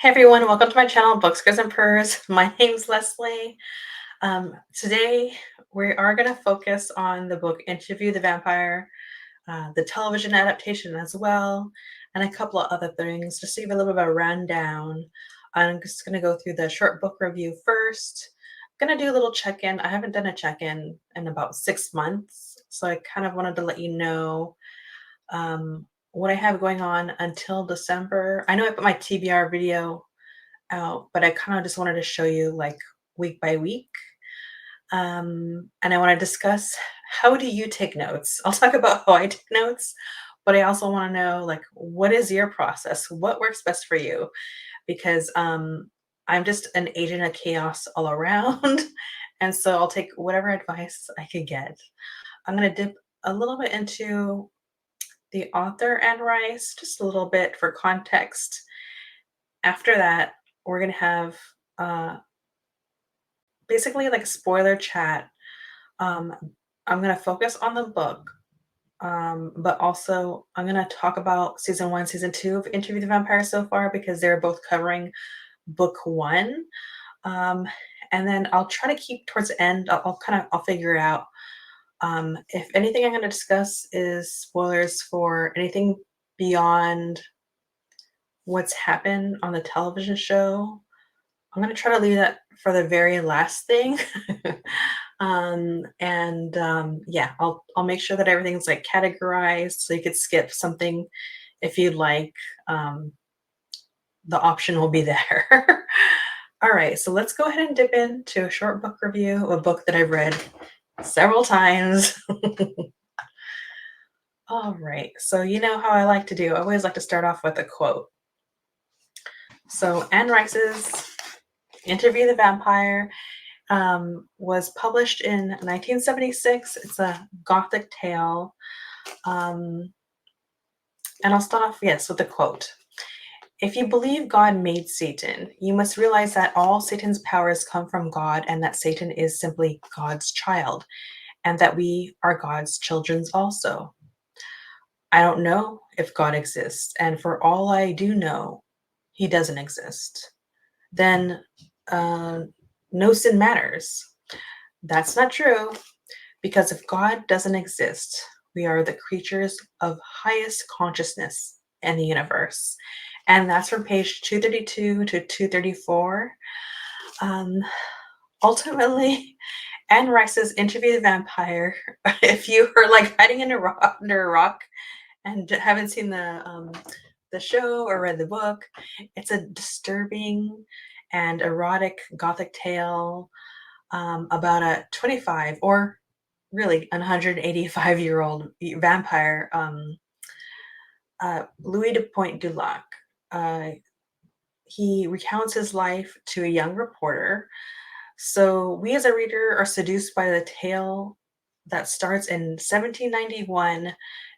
Hey everyone, welcome to my channel, Books, Girls, and Purrs. My name's Leslie. Today we are going to focus on the book Interview the Vampire, the television adaptation as well, and a couple of other things, just to give a little bit of a rundown. I'm just going to go through the short book review first. I'm going to do a little check-in. I haven't done a check-in in about 6 months, so I kind of wanted to let you know what I have going on until December. I know I put my TBR video out, but I kind of just wanted to show you like week by week. And I want to discuss, how do you take notes? I'll talk about how I take notes, but I also want to know, like, what is your process? What works best for you? Because I'm just an agent of chaos all around. And so I'll take whatever advice I could get. I'm going to dip a little bit into the author and Rice, just a little bit for context. After that, we're going to have uh, basically like a spoiler chat. Um, I'm going to focus on the book, but also I'm going to talk about season one, season two of Interview the Vampire so far because they're both covering book one. Um, and then I'll try to keep towards the end. I'll figure it out. If anything I'm going to discuss is spoilers for anything beyond what's happened on the television show, I'm gonna try to leave that for the very last thing. Yeah, I'll make sure that everything's like categorized so you could skip something if you'd like. Um, the option will be there. All right, so let's go ahead and dip into a short book review of a book that I've read several times. All right, so you know how I like to do. I always like to start off with a quote. So Anne Rice's Interview the Vampire was published in 1976. It's a Gothic tale. Um, and I'll start off, yes, with a quote. If you believe God made Satan, you must realize that all Satan's powers come from God and that Satan is simply God's child and that we are God's children also. I don't know if God exists, and for all I do know, he doesn't exist. Then uh, no sin matters. That's not true. Because if God doesn't exist, we are the creatures of highest consciousness in the universe. And that's from page 232 to 234. Um, Ultimately, Anne Rice's Interview the Vampire, if you are like hiding under a rock and haven't seen the show or read the book, it's a disturbing and erotic Gothic tale about a 25 or really an 185-year-old vampire, Louis de Point du Lac. Uh, he recounts his life to a young reporter. So we as a reader are seduced by the tale that starts in 1791,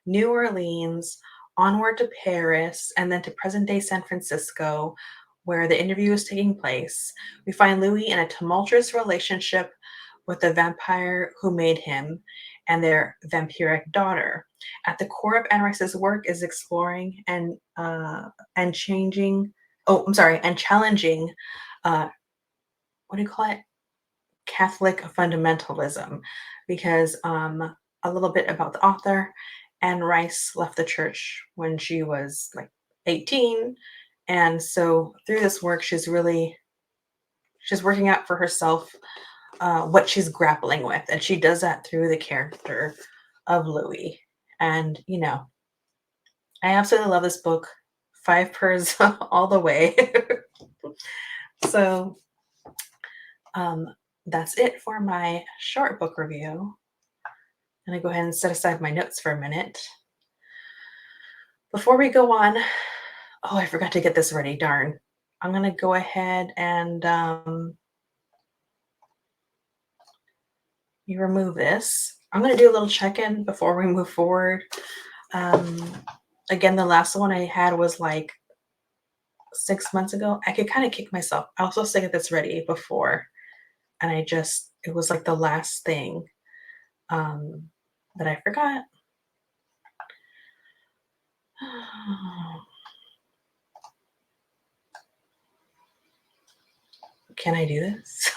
New Orleans, onward to Paris, and then to present-day San Francisco, where the interview is taking place. We find Louis in a tumultuous relationship with the vampire who made him and their vampiric daughter. At the core of Anne Rice's work is exploring and changing. Oh, I'm sorry, and challenging. What do you call it? Catholic fundamentalism, because a little bit about the author. Anne Rice left the church when she was like 18, and so through this work, she's working out for herself what she's grappling with, and she does that through the character of Louis. And I absolutely love this book. 5 pers all the way. So um, that's it for my short book review. I'm gonna go ahead and set aside my notes for a minute. Before we go on, oh, I forgot to get this ready, darn. I'm gonna go ahead and you remove this. I'm gonna do a little check-in before we move forward. Again, the last one I had was like 6 months ago. I could kind of kick myself. I was supposed to get this ready before, and it was like the last thing that I forgot. can I do this?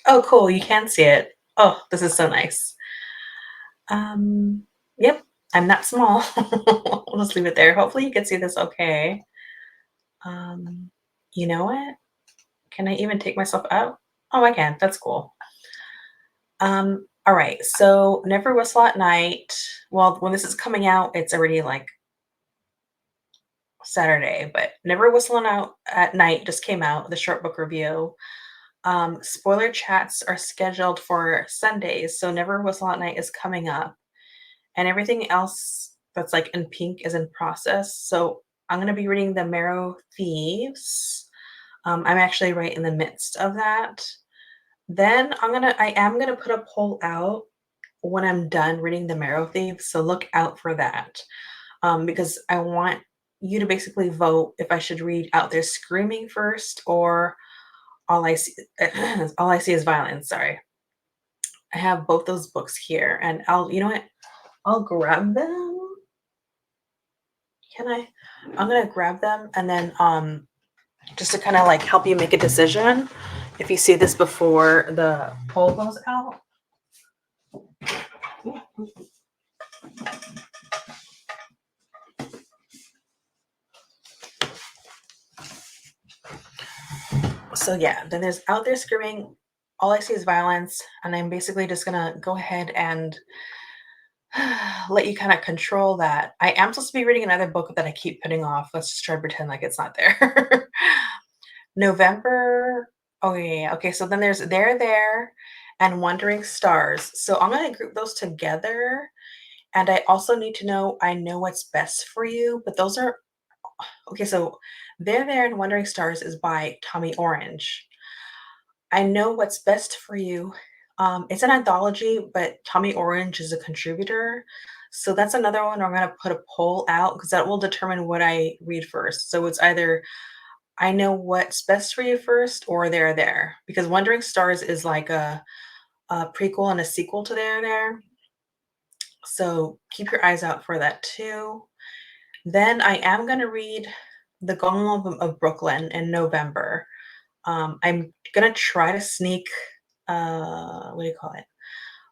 Oh, cool. You can see it. Oh, this is so nice. Yep, I'm not small. We'll just leave it there. Hopefully you can see this okay. Um, you know what? Can I even take myself out? Oh, I can. That's cool. All right. So Never Whistle at Night. Well, when this is coming out, it's already like Saturday, but Never Whistling Out at Night just came out, the short book review. Spoiler chats are scheduled for Sundays, so Never Whistle at Night is coming up, and everything else that's like in pink is in process. So I'm going to be reading The Marrow Thieves. I'm actually right in the midst of that. Then I am gonna put a poll out when I'm done reading The Marrow Thieves, so look out for that. Because I want you to basically vote if I should read Out There Screaming first or All I See All I See Is Violence. Sorry. I have both those books here and you know what? I'll grab them. Can I? I'm gonna grab them and then just to kind of like help you make a decision. If you see this before the poll goes out. So yeah, then there's Out There Screaming, All I See Is Violence, and I'm basically just gonna go ahead and let you kind of control that. I am supposed to be reading another book that I keep putting off. Let's just try to pretend like it's not there. November. Oh yeah. Okay, so then there's There, and Wandering Stars. So I'm gonna group those together. And I also need to know, I know what's best for you, but those are okay. So There, and Wandering Stars is by Tommy Orange. I know what's best for you. It's an anthology, but Tommy Orange is a contributor. So that's another one I'm going to put a poll out because that will determine what I read first. So it's either I know what's best for you first or There. Because Wandering Stars is like a prequel and a sequel to There. So keep your eyes out for that too. Then I am going to read The Golem of Brooklyn in November. I'm gonna try to sneak what do you call it?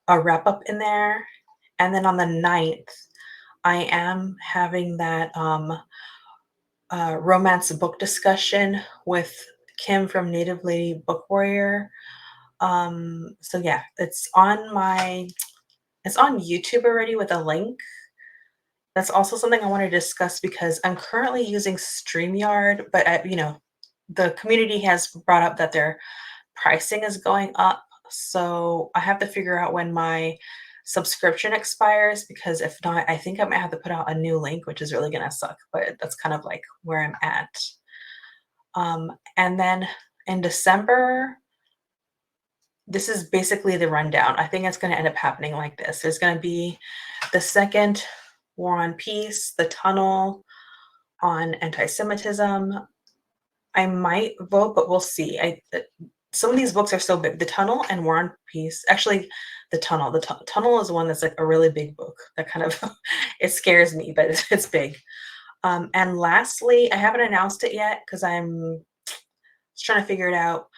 A wrap up in there. And then on the 9th, I am having that romance book discussion with Kim from Native Lady Book Warrior. So yeah, it's on YouTube already with a link. That's also something I want to discuss because I'm currently using StreamYard, but the community has brought up that their pricing is going up. So I have to figure out when my subscription expires because if not, I think I might have to put out a new link, which is really going to suck, but that's kind of like where I'm at. And then in December, this is basically the rundown. I think it's going to end up happening like this. There's going to be the second War on Peace, The Tunnel on anti-Semitism. I might vote, but we'll see. Some of these books are so big. The Tunnel and War and Peace. Actually, The Tunnel. The Tunnel is one that's like a really big book. That kind of it scares me, but it's big. And lastly, I haven't announced it yet because I'm just trying to figure it out.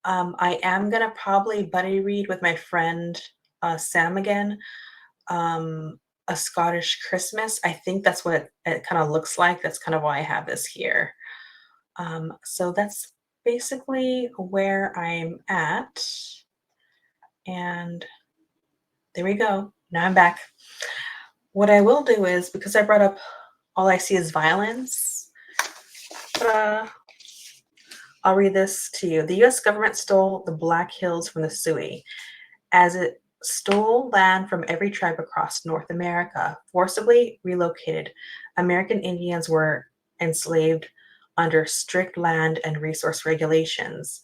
I am gonna probably buddy read with my friend Sam again. A Scottish Christmas. I think that's what it kind of looks like. That's kind of why I have this here. So that's basically where I'm at. And there we go. Now I'm back. What I will do is, because I brought up All I See Is Violence, I'll read this to you. The U.S. government stole the Black Hills from the Sioux. As it stole land from every tribe across North America, forcibly relocated, American Indians were enslaved under strict land and resource regulations.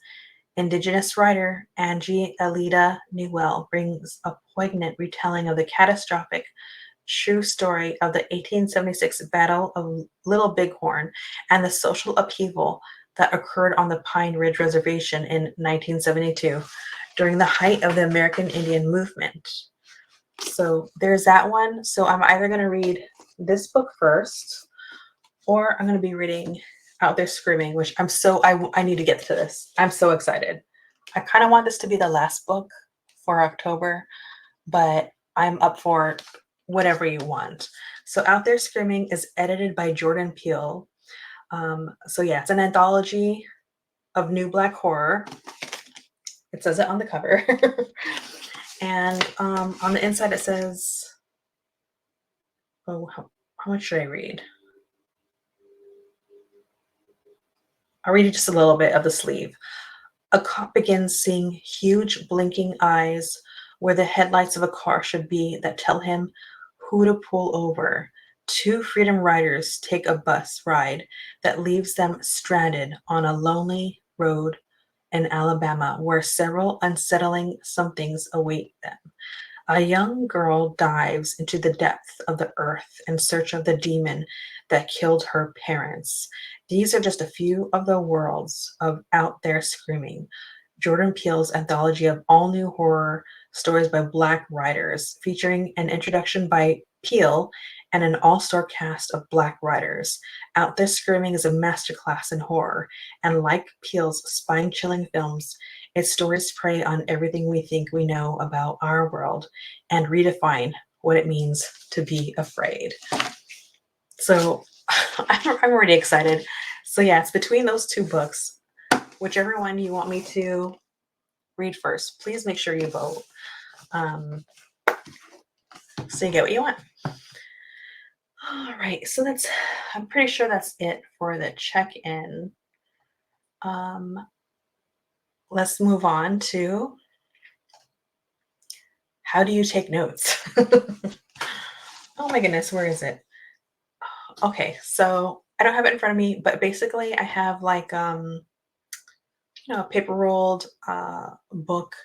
Indigenous writer Angie Alida Newell brings a poignant retelling of the catastrophic true story of the 1876 Battle of Little Bighorn and the social upheaval that occurred on the Pine Ridge Reservation in 1972 during the height of the American Indian movement. So there's that one. So I'm either going to read this book first or I'm going to be reading Out There Screaming, which I need to get to this. I'm so excited. I kind of want this to be the last book for October, but I'm up for whatever you want. So Out There Screaming is edited by Jordan Peele. So yeah, it's an anthology of new Black horror. It says it on the cover. And on the inside it says, oh, how much should I read? I'll read you just a little bit of the sleeve. A cop begins seeing huge blinking eyes where the headlights of a car should be that tell him who to pull over. Two freedom riders take a bus ride that leaves them stranded on a lonely road in Alabama where several unsettling somethings await them. A young girl dives into the depth of the earth in search of the demon that killed her parents. These are just a few of the worlds of Out There Screaming, Jordan Peele's anthology of all new horror stories by Black writers, featuring an introduction by Peele and an all-star cast of Black writers. Out There Screaming is a masterclass in horror, and like Peele's spine-chilling films, its stories prey on everything we think we know about our world and redefine what it means to be afraid. So I'm already excited. So yeah, it's between those two books. Whichever one you want me to read first, please make sure you vote. So you get what you want. All right, so I'm pretty sure that's it for the check-in. Let's move on to how do you take notes? Oh my goodness, where is it? Okay, so I don't have it in front of me, but basically I have like a paper rolled book.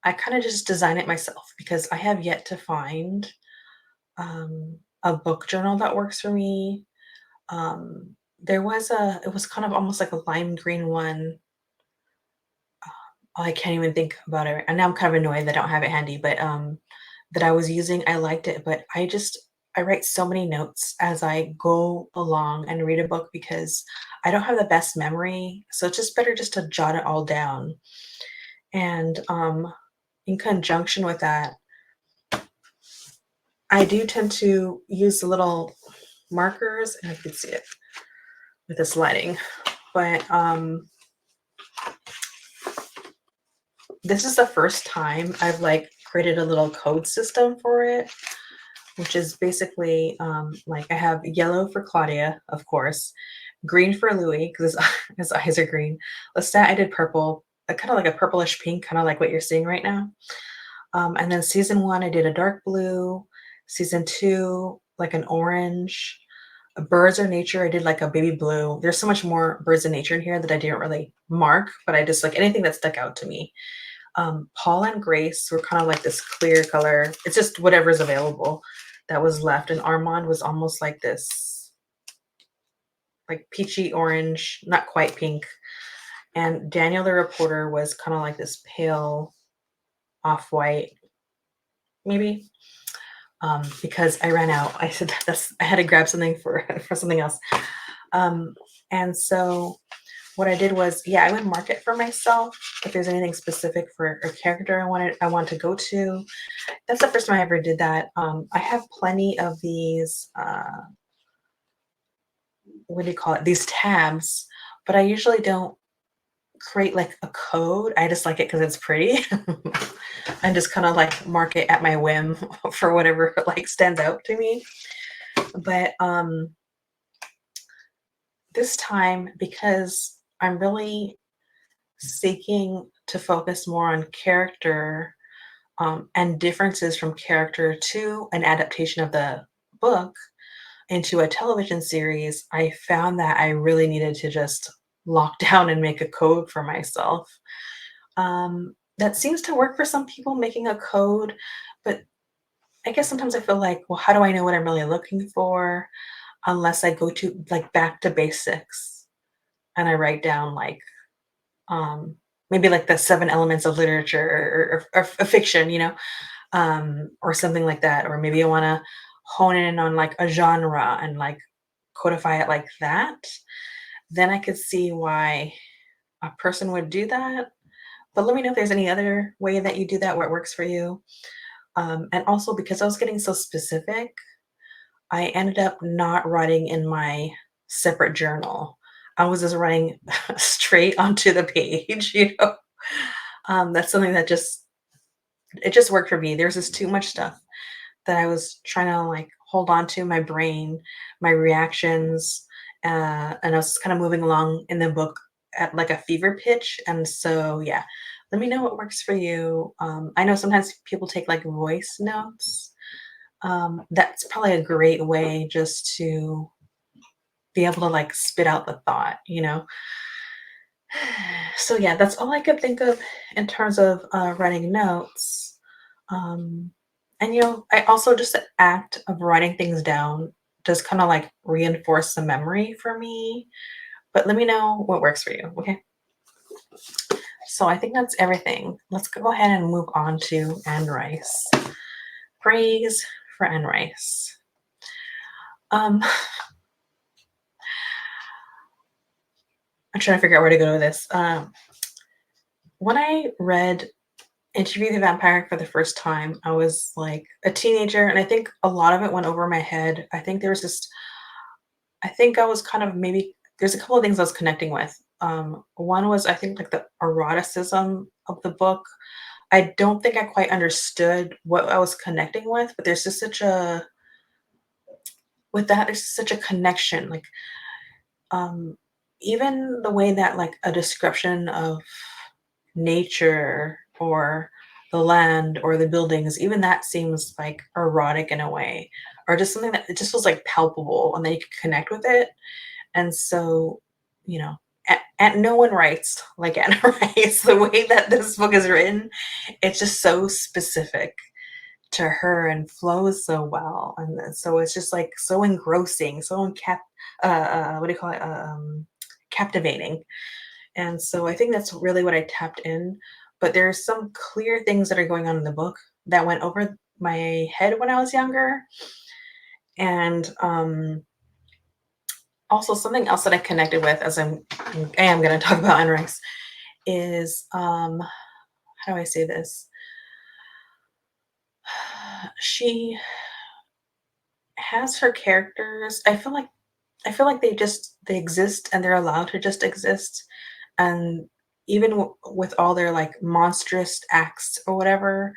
I kind of just design it myself because I have yet to find a book journal that works for me. There was it was kind of almost like a lime green one. Oh, I can't even think about it. And now I'm kind of annoyed that I don't have it handy, but that I was using, I liked it, but I write so many notes as I go along and read a book because I don't have the best memory. So it's just better just to jot it all down. And in conjunction with that, I do tend to use the little markers, and I can see it with this lighting, but this is the first time I've like created a little code system for it, which is basically like I have yellow for Claudia, of course, green for Louis because his eyes are green. Lestat, I did purple, kind of like a purplish pink, kind of like what you're seeing right now. And then season 1, I did a dark blue. Season 2, like an orange. Birds of Nature, I did like a baby blue. There's so much more Birds of Nature in here that I didn't really mark, but I just like anything that stuck out to me. Paul and Grace were kind of like this clear color. It's just whatever's available that was left. And Armand was almost like this, like peachy orange, not quite pink. And Daniel the Reporter was kind of like this pale off-white, maybe. Because I ran out. I said I had to grab something for something else. And so what I did was, yeah, I would mark it for myself if there's anything specific for a character I want to go to. That's the first time I ever did that. I have plenty of these, what do you call it? These tabs, but I usually don't create like a code. I just like it because it's pretty. And just kind of like mark it at my whim for whatever like stands out to me. But this time, because I'm really seeking to focus more on character and differences from character to an adaptation of the book into a television series, I found that I really needed to just lock down and make a code for myself. That seems to work for some people, making a code, but I guess sometimes I feel like, well, how do I know what I'm really looking for unless I go to like back to basics and I write down like maybe like the 7 elements of literature or fiction, or something like that. Or maybe I want to hone in on like a genre and like codify it like that. then I could see why a person would do that. But let me know if there's any other way that you do that where it works for you. And also because I was getting so specific, I ended up not writing in my separate journal. I was just writing straight onto the page, you know? That's something that just it just worked for me. There's just too much stuff that I was trying to like hold on to my brain, my reactions, and I was kind of moving along in the book at like a fever pitch. And so, yeah, let me know what works for you. I know sometimes people take like voice notes. That's probably a great way just to be able to like spit out the thought, you know? So, yeah, that's all I could think of in terms of writing notes. Um, and, you know, I also just the act of writing things down does kind of like reinforce the memory for me. But let me know what works for you. Okay. So I think that's everything. Let's go ahead and move on to Anne Rice. Praise for Anne Rice. Um, I'm trying to figure out where to go with this. When I read Interview the Vampire for the first time, I was like a teenager, and I think a lot of it went over my head. I think there was just I think I was kind of maybe there's a couple of things I was connecting with. One was I think like the eroticism of the book. I don't think I quite understood what I was connecting with, but there's just such a with that there's such a connection. Like um even the way that like a description of nature or the land or the buildings, even that seems like erotic in a way, or just something that it just feels like palpable and then you can connect with it. And so, you know, and no one writes like Anna writes. The way that this book is written, it's just so specific to her and flows so well. And so it's just like so engrossing, so what do you call it? Captivating. And so I think that's really what I tapped in. But there's some clear things that are going on in the book that went over my head when I was younger. And also something else that I connected with as I am going to talk about Anne Rice is how do I say this? She has her characters. I feel like they exist and they're allowed to just exist. And even with all their like monstrous acts or whatever,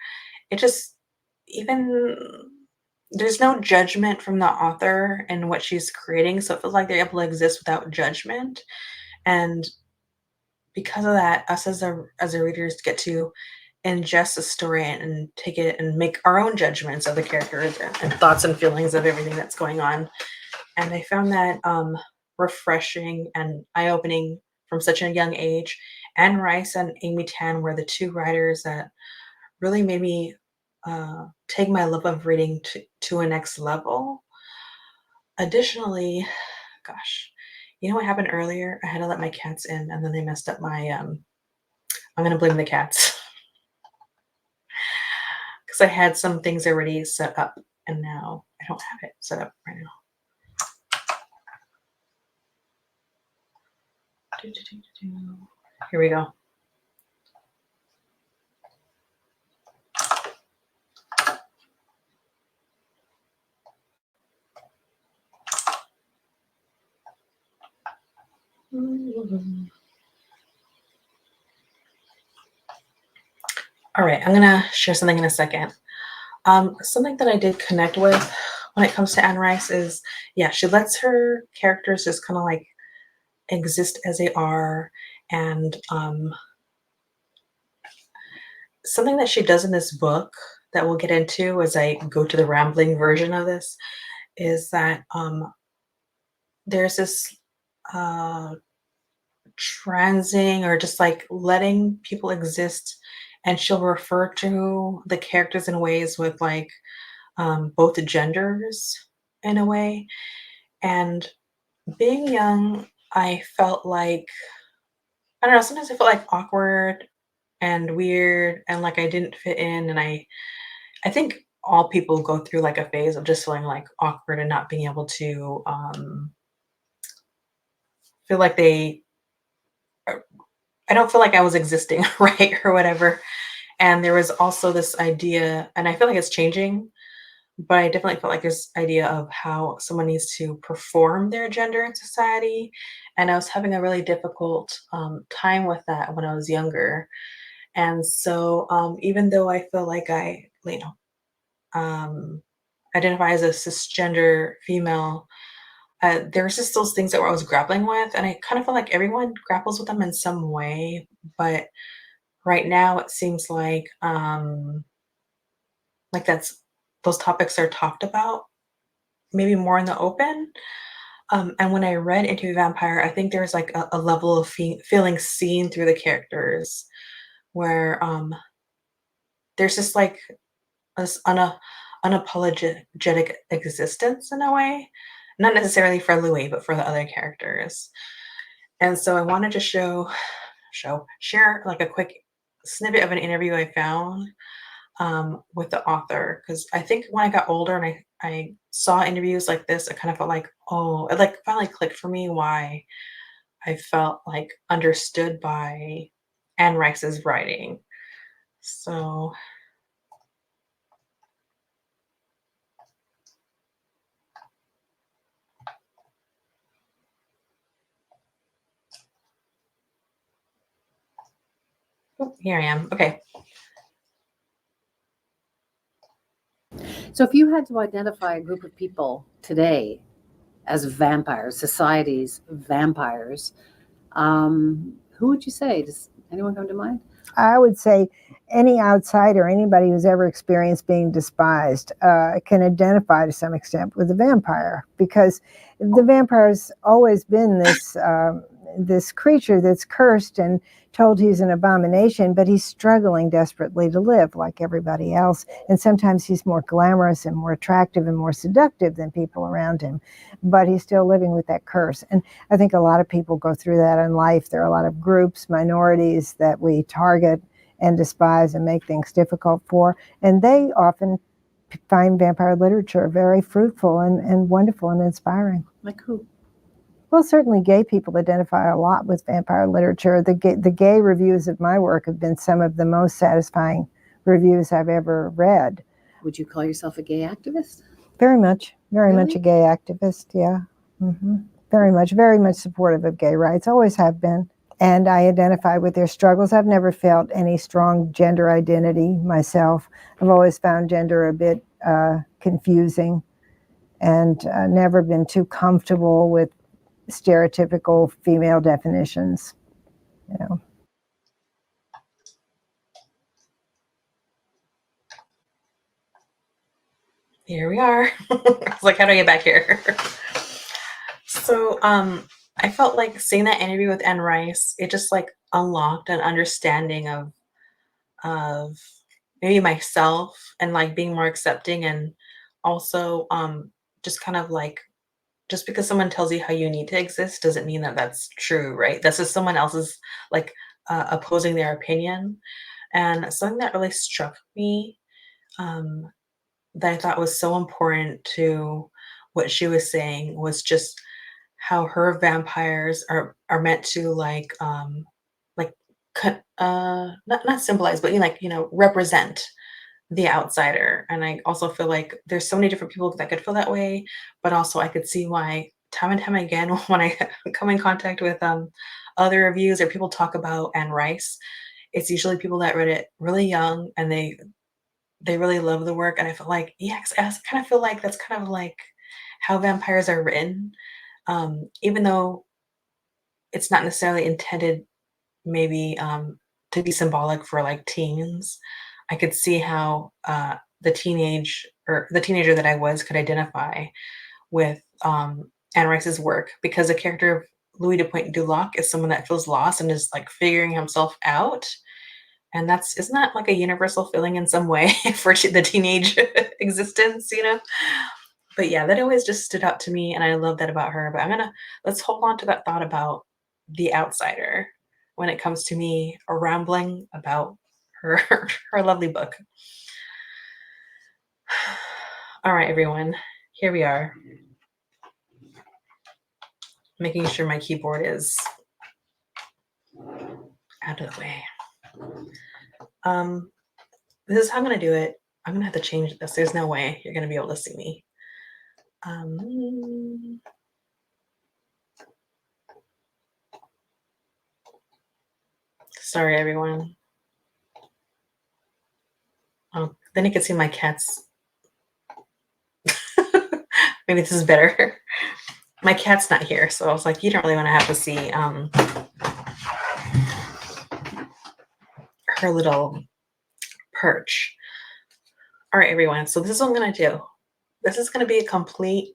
it just even there's no judgment from the author and what she's creating. So it feels like they're able to exist without judgment. And because of that, us as a readers get to ingest the story and take it and make our own judgments of the characters and thoughts and feelings of everything that's going on. And I found that refreshing and eye-opening from such a young age. Anne Rice and Amy Tan were the two writers that really made me take my love of reading to a next level. Additionally, gosh, you know what happened earlier? I had to let my cats in, and then they messed up my. I'm gonna blame the cats because I had some things already set up, and now I don't have it set up right now. Here we go. All right, I'm gonna share something in a second. Something that I did connect with when it comes to Anne Rice is, yeah, she lets her characters just kind of like exist as they are, and something that she does in this book that we'll get into as I go to the rambling version of this is that there's this uh, transing or just like letting people exist, and she'll refer to the characters in ways with like both genders in a way. And being young, I felt like I don't know. Sometimes I felt like awkward and weird, and like I didn't fit in. And I think all people go through like a phase of just feeling like awkward and not being able to feel like I don't feel like I was existing, right, or whatever. And there was also this idea, and I feel like it's changing, but I definitely felt like this idea of how someone needs to perform their gender in society. And I was having a really difficult time with that when I was younger. And so, even though I feel like um, identify as a cisgender female, there was just those things that I was grappling with, and I kind of feel like everyone grapples with them in some way. But right now, it seems like that's those topics are talked about maybe more in the open. And when I read Into Vampire, I think there's like a level of feeling seen through the characters, where there's just like this unapologetic existence in a way, not necessarily for Louis, but for the other characters. And so I wanted to share like a quick snippet of an interview I found with the author, because I think when I got older and I saw interviews like this, I kind of felt like, oh, it like finally clicked for me why I felt like understood by Anne Rice's writing. So oh, here I am. Okay. So if you had to identify a group of people today as vampires, society's vampires, who would you say? Does anyone come to mind? I would say any outsider, anybody who's ever experienced being despised, can identify to some extent with the vampire, because the vampire's always been this creature that's cursed and told he's an abomination, but he's struggling desperately to live like everybody else. And sometimes he's more glamorous and more attractive and more seductive than people around him, but he's still living with that curse. And I think a lot of people go through that in life. There are a lot of groups, minorities that we target and despise and make things difficult for. And they often find vampire literature very fruitful and wonderful and inspiring. Like who? Well, certainly gay people identify a lot with vampire literature. The gay reviews of my work have been some of the most satisfying reviews I've ever read. Would you call yourself a gay activist? Very much Really? much a gay activist, yeah. Very much supportive of gay rights, always have been. And I identify with their struggles. I've never felt any strong gender identity myself. I've always found gender a bit confusing, and never been too comfortable with stereotypical female definitions, you know. Here we are. I was like, how do I get back here? So I felt like seeing that interview with Anne Rice, it just like unlocked an understanding of maybe myself, and like being more accepting, and also just kind of like, just because someone tells you how you need to exist doesn't mean that that's true, right? That's just someone else's like opposing their opinion. And something that really struck me, um, that I thought was so important to what she was saying, was just how her vampires are meant to like not symbolize, but represent the outsider. And I also feel like there's so many different people that could feel that way, but also I could see why time and time again when I come in contact with other reviews or people talk about Anne Rice, it's usually people that read it really young and they really love the work. And I feel like, yeah, 'cause I also kind of feel like that's kind of like how vampires are written. Even though it's not necessarily intended maybe to be symbolic for like teens, I could see how the teenager that I was could identify with Anne Rice's work, because the character of Louis de Pointe du Lac is someone that feels lost and is like figuring himself out. And that's, isn't that like a universal feeling in some way for the teenage existence, you know? But yeah, that always just stood out to me, and I love that about her. But let's hold on to that thought about the outsider when it comes to me rambling about her her lovely book. All right, everyone, here we are. making sure my keyboard is out of the way. This is how I'm going to do it. I'm going to have to change this. There's no way you're going to be able to see me. Sorry, everyone. Oh, then you can see my cats. Maybe this is better. My cat's not here, so I was like, you don't really want to have to see her little perch. All right, everyone. So this is what I'm going to do. This is going to be a complete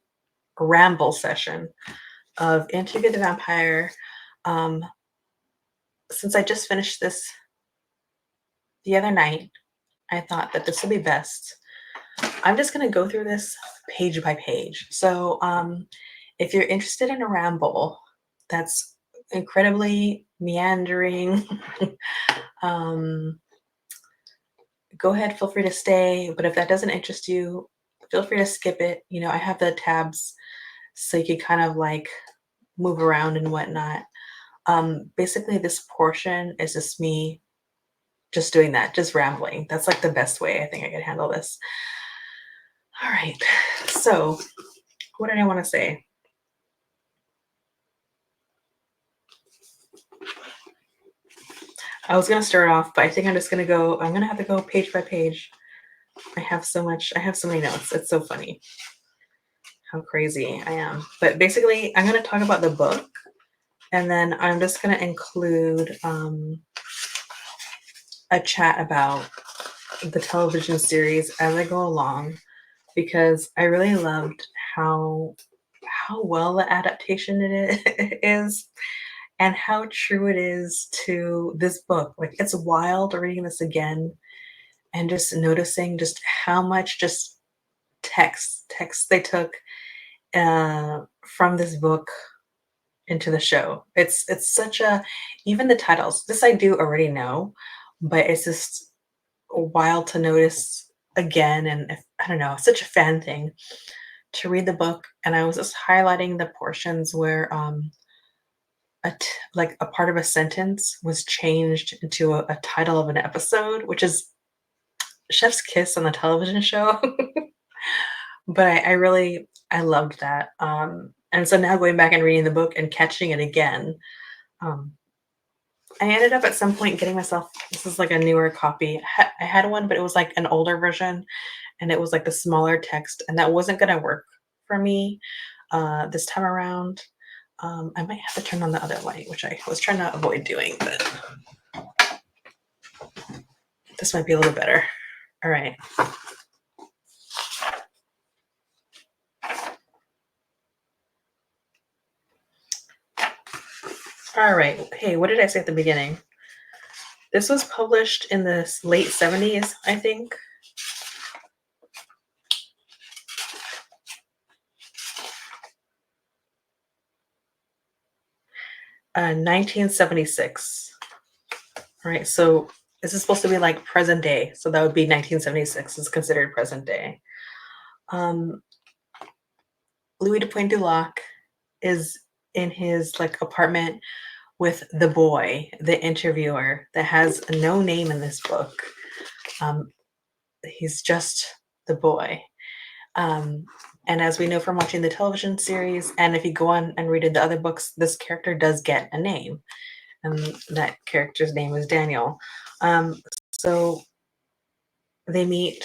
ramble session of Interview the Vampire. Since I just finished this the other night, I thought that this would be best. I'm just going to go through this page by page. So if you're interested in a ramble that's incredibly meandering, go ahead, feel free to stay. But if that doesn't interest you, feel free to skip it. You know, I have the tabs so you can kind of like move around and whatnot. Basically, this portion is just me just doing that, just rambling. That's like the best way I think I could handle this. All right. So what did I want to say? I was going to start off, but I think I'm just going to I'm going to have to go page by page. I have so many notes. It's so funny how crazy I am. But basically, I'm going to talk about the book, and then I'm just going to include a chat about the television series as I go along, because I really loved how well the adaptation it is and how true it is to this book. Like, it's wild reading this again and just noticing just how much just text they took from this book into the show. It's such a, even the titles, this I do already know, but it's just wild to notice again. And I don't know, such a fan thing to read the book. And I was just highlighting the portions where like a part of a sentence was changed into a title of an episode, which is Chef's Kiss on the television show. But I loved that. And so now going back and reading the book and catching it again, I ended up at some point getting myself, this is like a newer copy. I had one, but it was like an older version, and it was like the smaller text, and that wasn't going to work for me this time around. I might have to turn on the other light, which I was trying to avoid doing, but this might be a little better. All right. All right. Hey, what did I say at the beginning? This was published in the late 70s, I think. Uh, 1976. All right. So this is supposed to be like present day. So that would be 1976 is considered present day. Louis de Pointe-du-Lac is in his like apartment with the boy, the interviewer, that has no name in this book. He's just the boy. And as we know from watching the television series, and if you go on and read the other books, this character does get a name, and that character's name is Daniel. So they meet.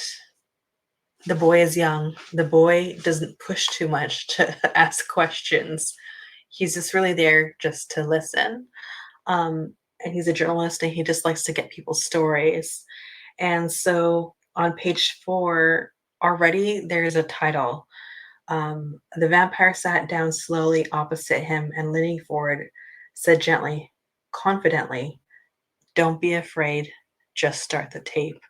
The boy is young. The boy doesn't push too much to ask questions. He's just really there just to listen. And he's a journalist, and he just likes to get people's stories. And so on page 4, already there's a title. The vampire sat down slowly opposite him and, leaning forward, said gently, confidently, "Don't be afraid, just start the tape."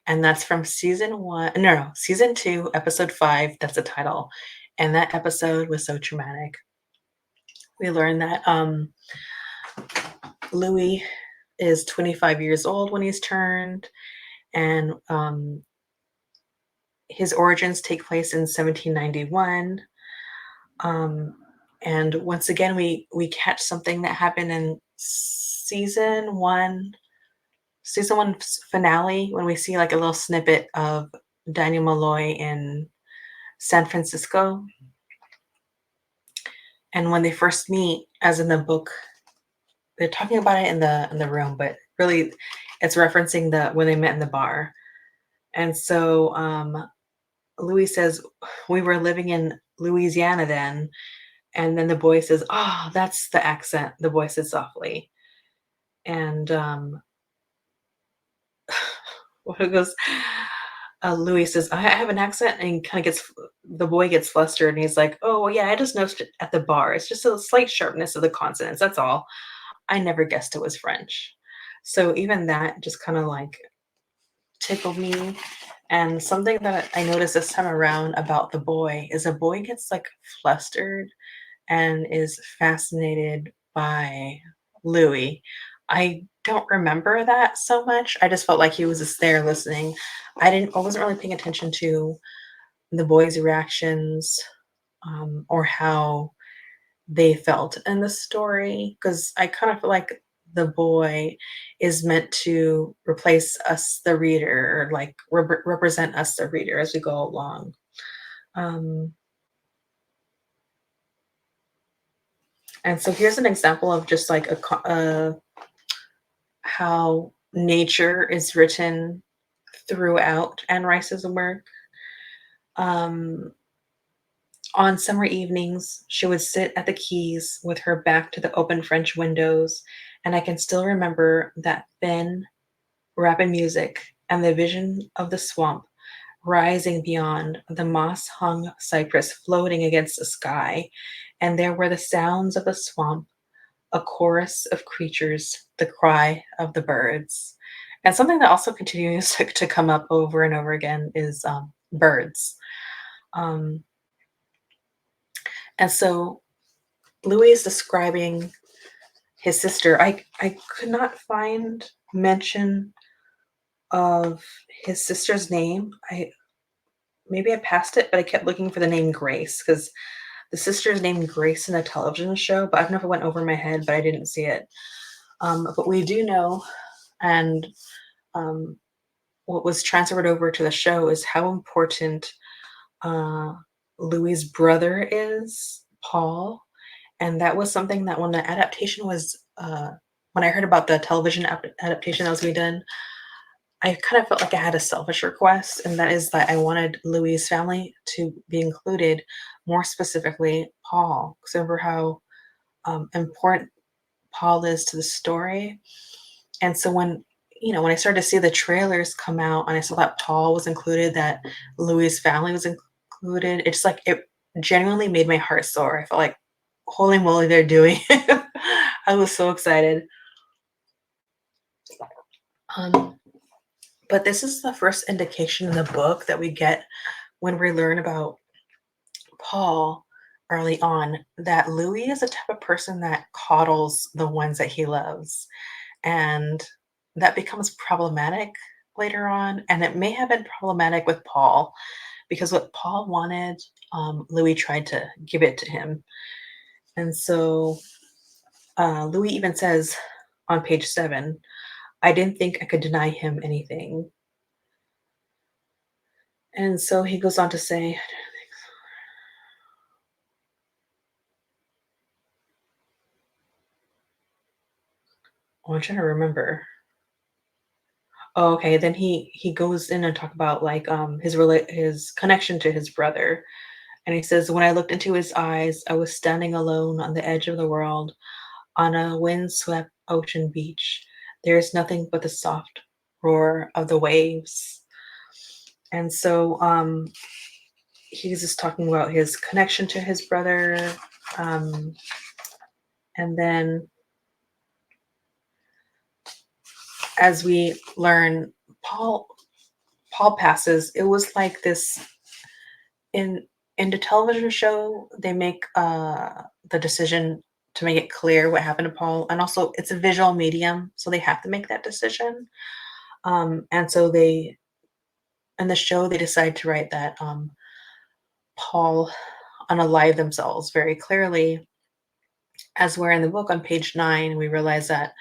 And that's from season 2, episode 5. That's the title. And that episode was so traumatic. We learned that Louis is 25 years old when he's turned, and his origins take place in 1791. And once again, we catch something that happened in season one finale, when we see like a little snippet of Daniel Malloy in San Francisco. And when they first meet, as in the book, they're talking about it in the room, but really it's referencing the when they met in the bar. And so Louis says, we were living in Louisiana then. And then the boy says, oh, that's the accent, the boy said softly. And what goes, Louis says, I have an accent, and he kind of the boy gets flustered, and he's like, oh, well, yeah, I just noticed it at the bar. It's just a slight sharpness of the consonants. That's all. I never guessed it was French. So even that just kind of like tickled me. And something that I noticed this time around about the boy is a boy gets like flustered and is fascinated by Louis. I don't remember that so much. I just felt like he was just there listening. I wasn't really paying attention to the boys' reactions, or how they felt in the story, because I kind of feel like the boy is meant to replace us, the reader, or like represent us, the reader, as we go along. Um, and so here's an example of just like how nature is written throughout Anne Rice's work. Um, on summer evenings, she would sit at the quays with her back to the open French windows, and I can still remember that thin, rapid music and the vision of the swamp rising beyond, the moss-hung cypress floating against the sky, and there were the sounds of the swamp, a chorus of creatures, the cry of the birds. And something that also continues to come up over and over again is birds. Um, and so Louis is describing his sister. I could not find mention of his sister's name. Maybe I passed it, but I kept looking for the name Grace, because the sister is named Grace in a television show, but I don't know if it went over my head, but I didn't see it. But we do know, and um, what was transferred over to the show is how important uh, Louis' brother is, Paul. And that was something that when the adaptation was, when I heard about the television adaptation that was being done, I kind of felt like I had a selfish request, and that is that I wanted Louis' family to be included, more specifically Paul. Because remember how important Paul is to the story. And so when I started to see the trailers come out and I saw that Paul was included, that Louis' family was included, it's like it genuinely made my heart soar. I felt like, holy moly, they're doing it. I was so excited. Um, but this is the first indication in the book that we get when we learn about Paul early on, that Louis is the type of person that coddles the ones that he loves. And that becomes problematic later on. And it may have been problematic with Paul, because what Paul wanted, Louis tried to give it to him. And so Louis even says on page 7, I didn't think I could deny him anything. And so he goes on to say, oh, I'm trying to remember. Oh, okay. Then he goes in and talk about like his connection to his brother. And he says, when I looked into his eyes, I was standing alone on the edge of the world, on a windswept ocean beach. There is nothing but the soft roar of the waves. And so he's just talking about his connection to his brother. And then as we learn, Paul passes. It was like this in the television show, they make the decision to make it clear what happened to Paul, and also it's a visual medium, so they have to make that decision. And so they in the show they decide to write that Paul unalive themselves very clearly. As we're in the book on page 9, we realize that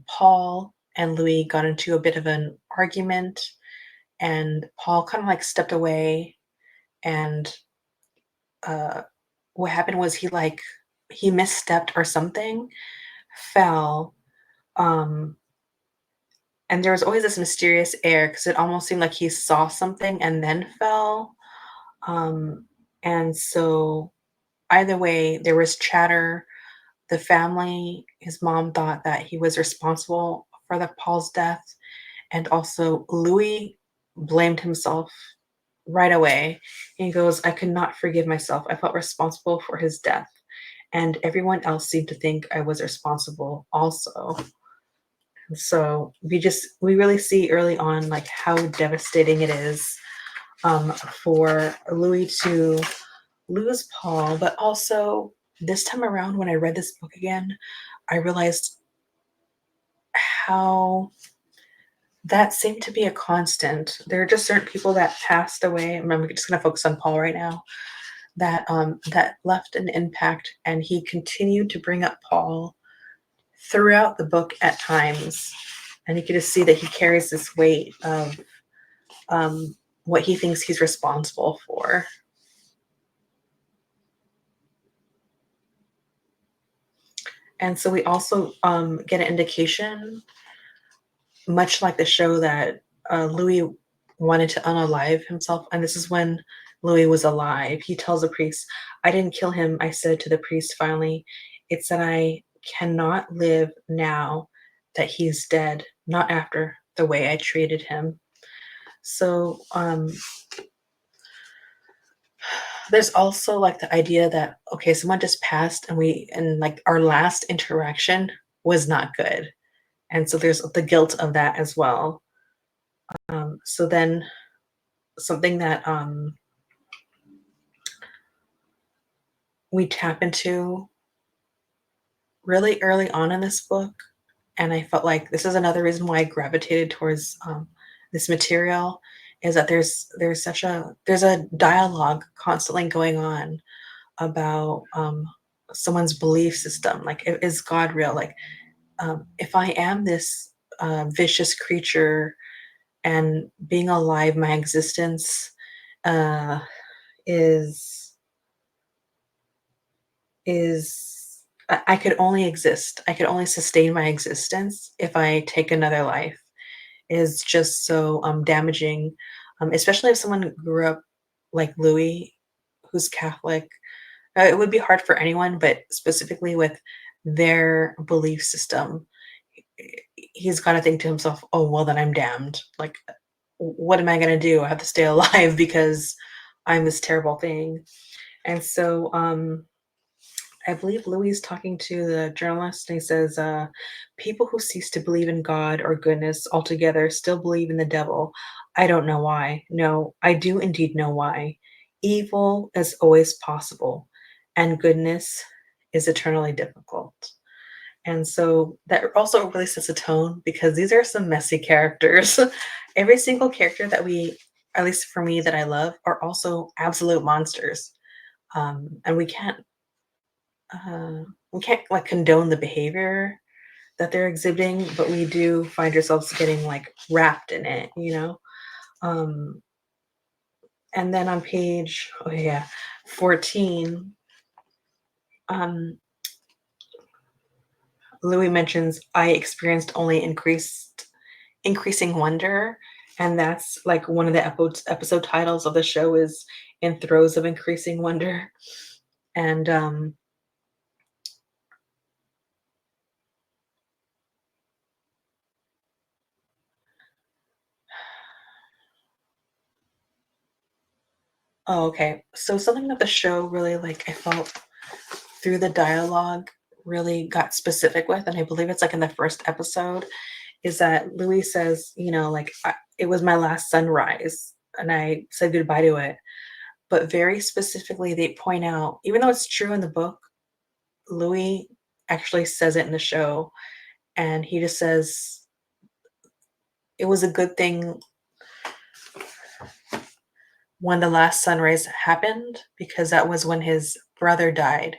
Paul and Louis got into a bit of an argument, and Paul kind of like stepped away, and what happened was he misstepped or something, fell, um, and there was always this mysterious air because it almost seemed like he saw something and then fell. Um, and so either way, there was chatter. The family, his mom thought that he was responsible for the Paul's death, and also Louis blamed himself right away. He goes, "I could not forgive myself. I felt responsible for his death, and everyone else seemed to think I was responsible also." And so we really see early on like how devastating it is for Louis to lose Paul, but also this time around when I read this book again, I realized how that seemed to be a constant. There are just certain people that passed away. I'm just going to focus on Paul right now. That left an impact, and he continued to bring up Paul throughout the book at times, and you can just see that he carries this weight of what he thinks he's responsible for. And so we also get an indication, much like the show, that Louis wanted to unalive himself. And this is when Louis was alive. He tells the priest, "I didn't kill him," I said to the priest finally. "It's that I cannot live now that he's dead, not after the way I treated him." So there's also like the idea that, okay, someone just passed and like our last interaction was not good. And so there's the guilt of that as well. So then something that we tap into really early on in this book, and I felt like this is another reason why I gravitated towards this material, is that there's a dialogue constantly going on about someone's belief system. Like, is God real? Like, if I am this vicious creature and being alive, my existence uh, is I could only exist. I could only sustain my existence if I take another life. Is just so damaging, especially if someone grew up like Louis, who's Catholic. It would be hard for anyone, but specifically with their belief system, he's got to think to himself, "Oh, well, then I'm damned. Like, what am I going to do? I have to stay alive because I'm this terrible thing." And so I believe Louis is talking to the journalist, and he says, "People who cease to believe in God or goodness altogether still believe in the devil. I don't know why. No, I do indeed know why. Evil is always possible, and goodness is eternally difficult." And so that also really sets a tone, because these are some messy characters. Every single character that at least for me, that I love, are also absolute monsters. And we can't like condone the behavior that they're exhibiting, but we do find ourselves getting like wrapped in it, you know? Um, and then on page, 14, um, Louis mentions, "I experienced only increasing wonder." And that's like one of the episode titles of the show is "In Throes of Increasing Wonder." And oh, okay. So something that the show really, like, I felt through the dialogue really got specific with, and I believe it's like in the first episode, is that Louis says, like, it was my last sunrise and I said goodbye to it. But very specifically, they point out, even though it's true in the book, Louis actually says it in the show. And he just says, it was a good thing when the last sunrise happened, because that was when his brother died.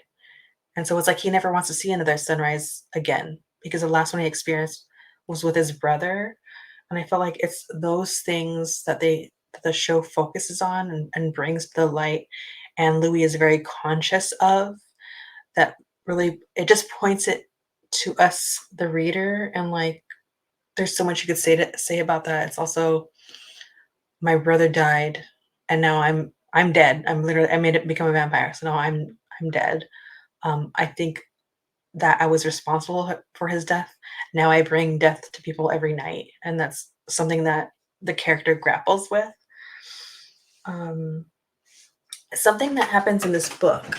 And so it's like he never wants to see another sunrise again because the last one he experienced was with his brother. And I feel like it's those things that the show focuses on and brings to the light, and Louis is very conscious of, that really it just points it to us, the reader, and like there's so much you could say about that. It's also, my brother died and now I'm dead. I made it become a vampire. So now I'm dead. I think that I was responsible for his death. Now I bring death to people every night, and that's something that the character grapples with. Something that happens in this book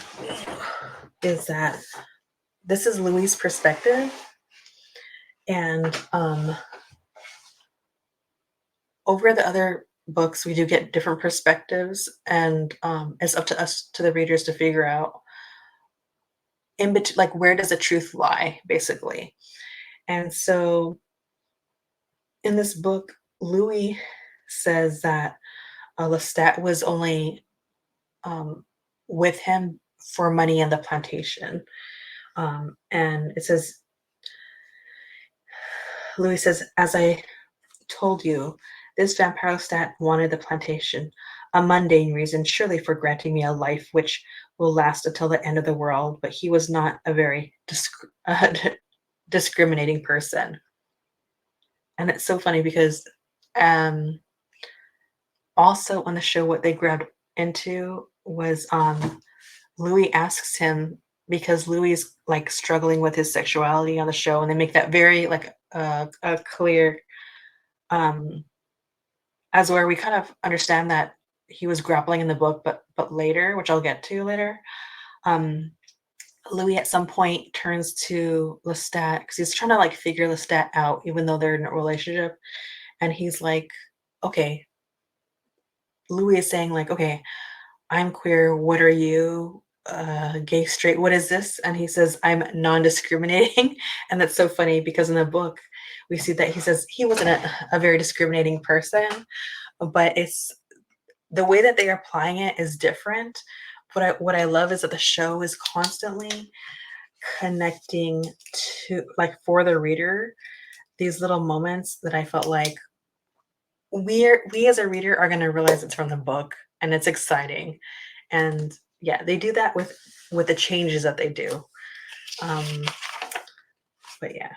is that this is Louis' perspective, and over the other books we do get different perspectives, and it's up to us, to the readers, to figure out in between, like, where does the truth lie, basically. And so in this book, Louis says that Lestat was only um, with him for money and the plantation. And it says, Louis says, as I told you, this vampire Lestat wanted the plantation, a mundane reason, surely, for granting me a life which will last until the end of the world, but he was not a very discriminating person. And it's so funny because um, also on the show, what they grabbed into was Louis asks him, because Louis is like struggling with his sexuality on the show, and they make that very like clear, as where we kind of understand that he was grappling in the book, but later, which I'll get to later, Louis at some point turns to Lestat because he's trying to like figure Lestat out, even though they're in a relationship, and he's like, okay, Louis is saying like, okay, I'm queer. What are you? Gay, straight? What is this? And he says, I'm non-discriminating. And that's so funny because in the book, we see that he says he wasn't a very discriminating person, but it's the way that they're applying it is different. What I love is that the show is constantly connecting to, like, for the reader, these little moments that I felt like we as a reader are going to realize it's from the book, and it's exciting. And yeah, they do that with the changes that they do. But yeah.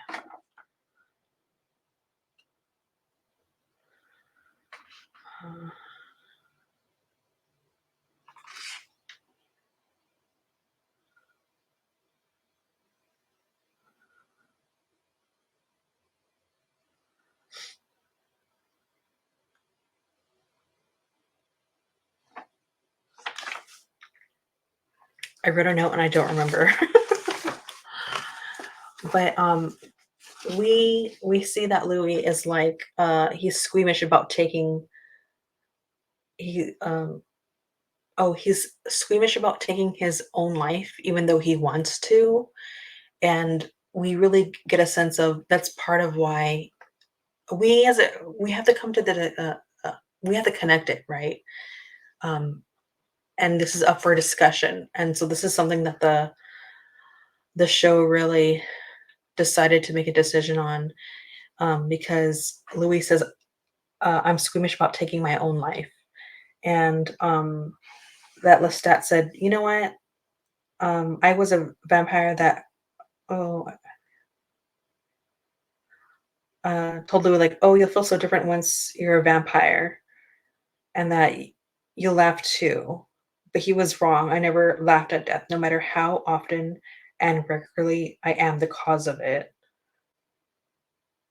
I wrote a note and I don't remember. But we see that Louis is like he's squeamish about taking he he's squeamish about taking his own life even though he wants to. And we really get a sense of that's part of why we have to come to we have to connect it, right? And this is up for discussion, and so this is something that the show really decided to make a decision on, because Louis says, I'm squeamish about taking my own life. And that Lestat said, you know what? I was a vampire that, told Louis, like, oh, you'll feel so different once you're a vampire, and that you'll laugh too. But he was wrong. I never laughed at death, no matter how often and regularly I am the cause of it.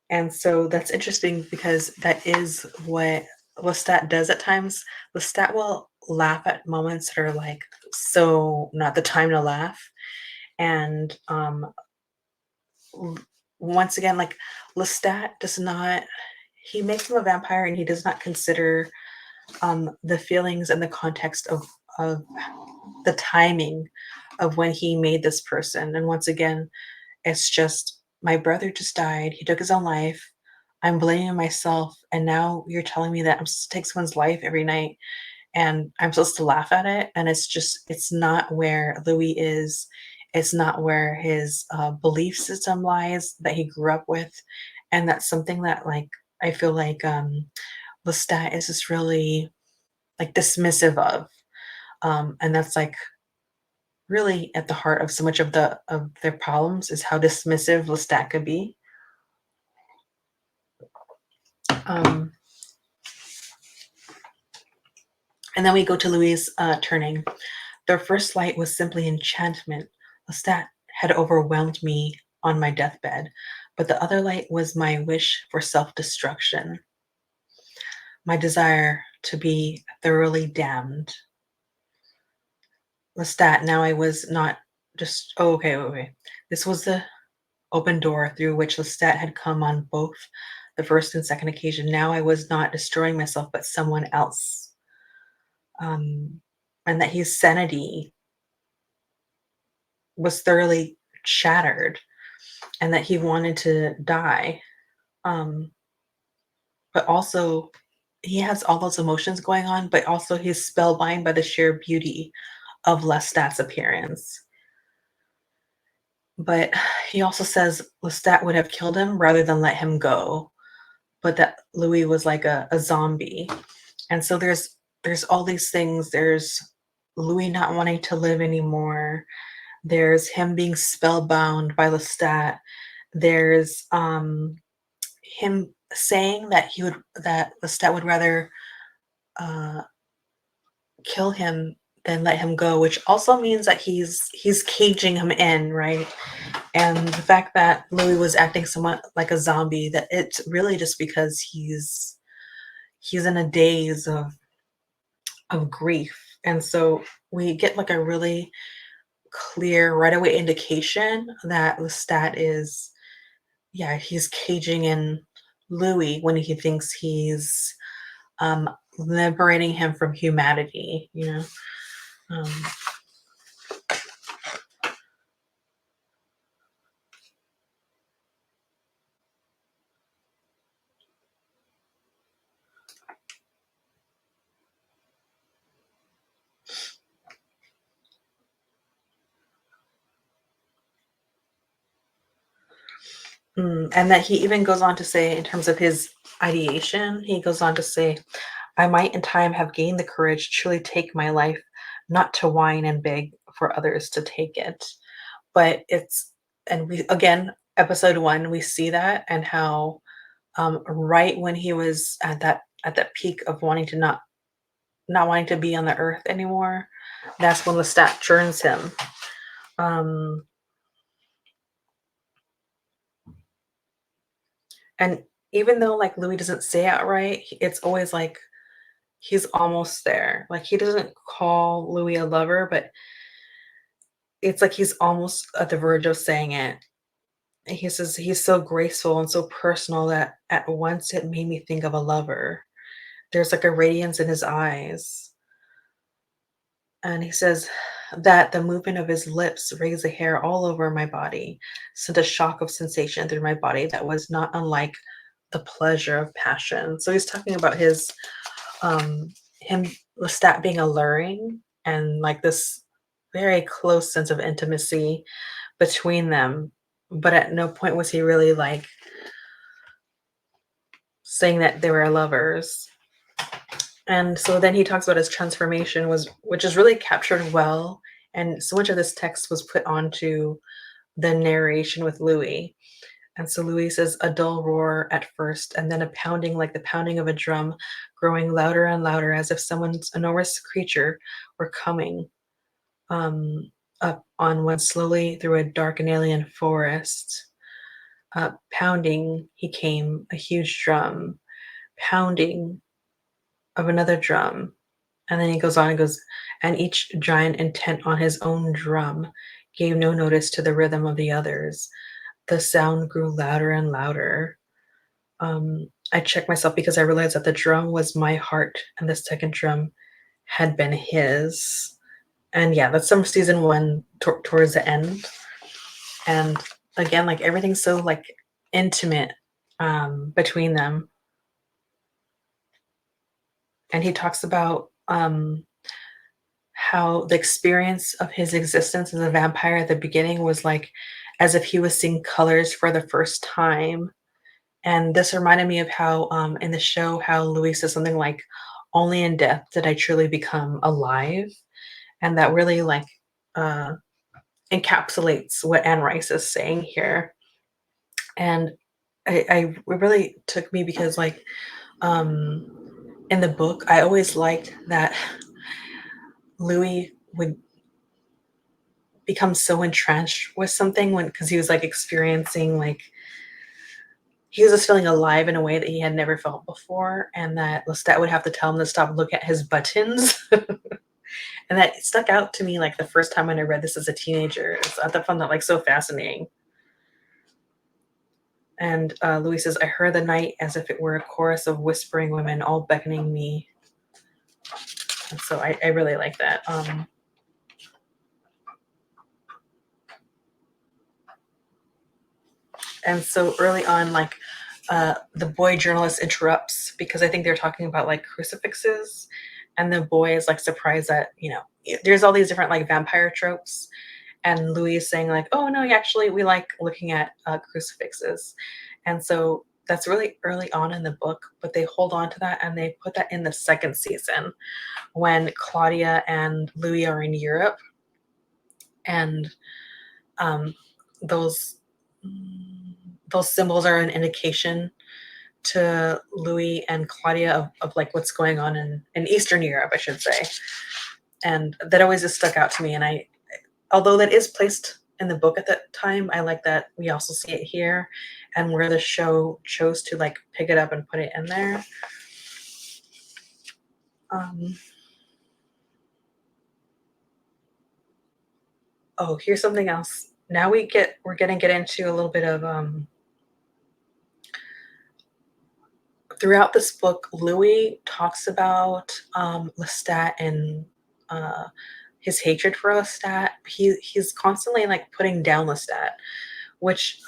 And so that's interesting because that is what Lestat does at times. Lestat will laugh at moments that are like so not the time to laugh. And once again, like, Lestat does not, he makes him a vampire and he does not consider the feelings and the context of the timing of when he made this person. And once again, it's just, my brother just died. He took his own life. I'm blaming myself. And now you're telling me that I'm supposed to take someone's life every night. and I'm supposed to laugh at it, and it's not where Louis is. It's not where his belief system lies that he grew up with, and that's something that like I feel like Lestat is just really like dismissive of, and that's like really at the heart of so much of their problems is how dismissive Lestat could be. Um, and then we go to Louis' turning. Their first light was simply enchantment. Lestat had overwhelmed me on my deathbed, but the other light was my wish for self-destruction, my desire to be thoroughly damned. Lestat, now I was not just, oh, okay. This was the open door through which Lestat had come on both the first and second occasion. Now I was not destroying myself, but someone else. And that his sanity was thoroughly shattered and that he wanted to die. But also, he has all those emotions going on, but also he's spellbound by the sheer beauty of Lestat's appearance. But he also says Lestat would have killed him rather than let him go, but that Louis was like a zombie. And so there's all these things. There's Louis not wanting to live anymore. There's him being spellbound by Lestat. There's him saying that Lestat would rather kill him than let him go, which also means that he's caging him in, right? And the fact that Louis was acting somewhat like a zombie, that it's really just because he's in a daze of grief. And so we get like a really clear right away indication that Lestat is, yeah, he's caging in Louis when he thinks he's liberating him from humanity, you know. And that he even goes on to say, in terms of his ideation, he goes on to say, I might in time have gained the courage to truly take my life, not to whine and beg for others to take it. But and we, again, episode 1, we see that, and how right when he was at that peak of wanting to not wanting to be on the earth anymore, that's when Lestat churns him. And even though like Louis doesn't say it outright, it's always like he's almost there. Like he doesn't call Louis a lover, but it's like he's almost at the verge of saying it. And he says he's so graceful and so personal that at once it made me think of a lover. There's like a radiance in his eyes. And he says that the movement of his lips raised the hair all over my body, sent a shock of sensation through my body that was not unlike the pleasure of passion. So he's talking about his him Lestat being alluring and like this very close sense of intimacy between them, but at no point was he really like saying that they were lovers. And so then he talks about his transformation, which is really captured well, and so much of this text was put onto the narration with Louis. And so Louis says, a dull roar at first, and then a pounding like the pounding of a drum, growing louder and louder, as if someone's enormous creature were coming up on one slowly through a dark and alien forest. Pounding, he came, a huge drum, pounding of another drum. And then he goes on and goes, and each giant intent on his own drum gave no notice to the rhythm of the others. The sound grew louder and louder. I checked myself because I realized that the drum was my heart and the second drum had been his. And yeah, that's from season 1 towards the end. And again, like everything's so like intimate between them. And he talks about how the experience of his existence as a vampire at the beginning was like as if he was seeing colors for the first time. And this reminded me of how in the show how Louis says something like, "Only in death did I truly become alive," and that really like uh, encapsulates what Anne Rice is saying here. And it really took me because like in the book, I always liked that Louis would become so entrenched with something when because he was like experiencing like he was just feeling alive in a way that he had never felt before, and that Lestat would have to tell him to stop looking at his buttons. And that stuck out to me like the first time when I read this as a teenager. I found that like so fascinating. And Louis says, "I heard the night as if it were a chorus of whispering women all beckoning me." And so I really like that. And so early on, like the boy journalist interrupts because I think they're talking about like crucifixes, and the boy is like surprised that there's all these different like vampire tropes, and Louis is saying like, "Oh no, actually we like looking at crucifixes," and so that's really early on in the book, but they hold on to that and they put that in the second season when Claudia and Louis are in Europe, and um, those those symbols are an indication to Louis and Claudia of like what's going on in Eastern Europe, I should say. And that always just stuck out to me. And although that is placed in the book at that time, I like that we also see it here and where the show chose to like pick it up and put it in there. Oh, here's something else. Now we're gonna get into a little bit of throughout this book, Louis talks about Lestat and uh, his hatred for Lestat. He's constantly like putting down Lestat, which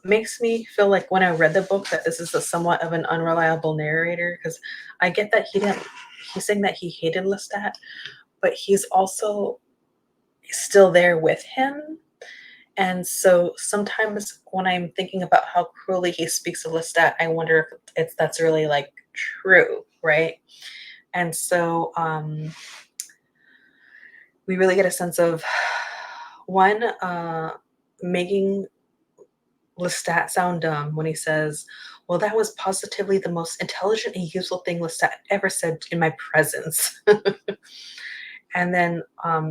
makes me feel like when I read the book that this is a somewhat of an unreliable narrator, because I get that he didn't. He's saying that he hated Lestat, but he's also still there with him. And so sometimes when I'm thinking about how cruelly he speaks of Lestat, I wonder if that's really like true, right? And so we really get a sense of one making Lestat sound dumb when he says, "Well, that was positively the most intelligent and useful thing Lestat ever said in my presence." And then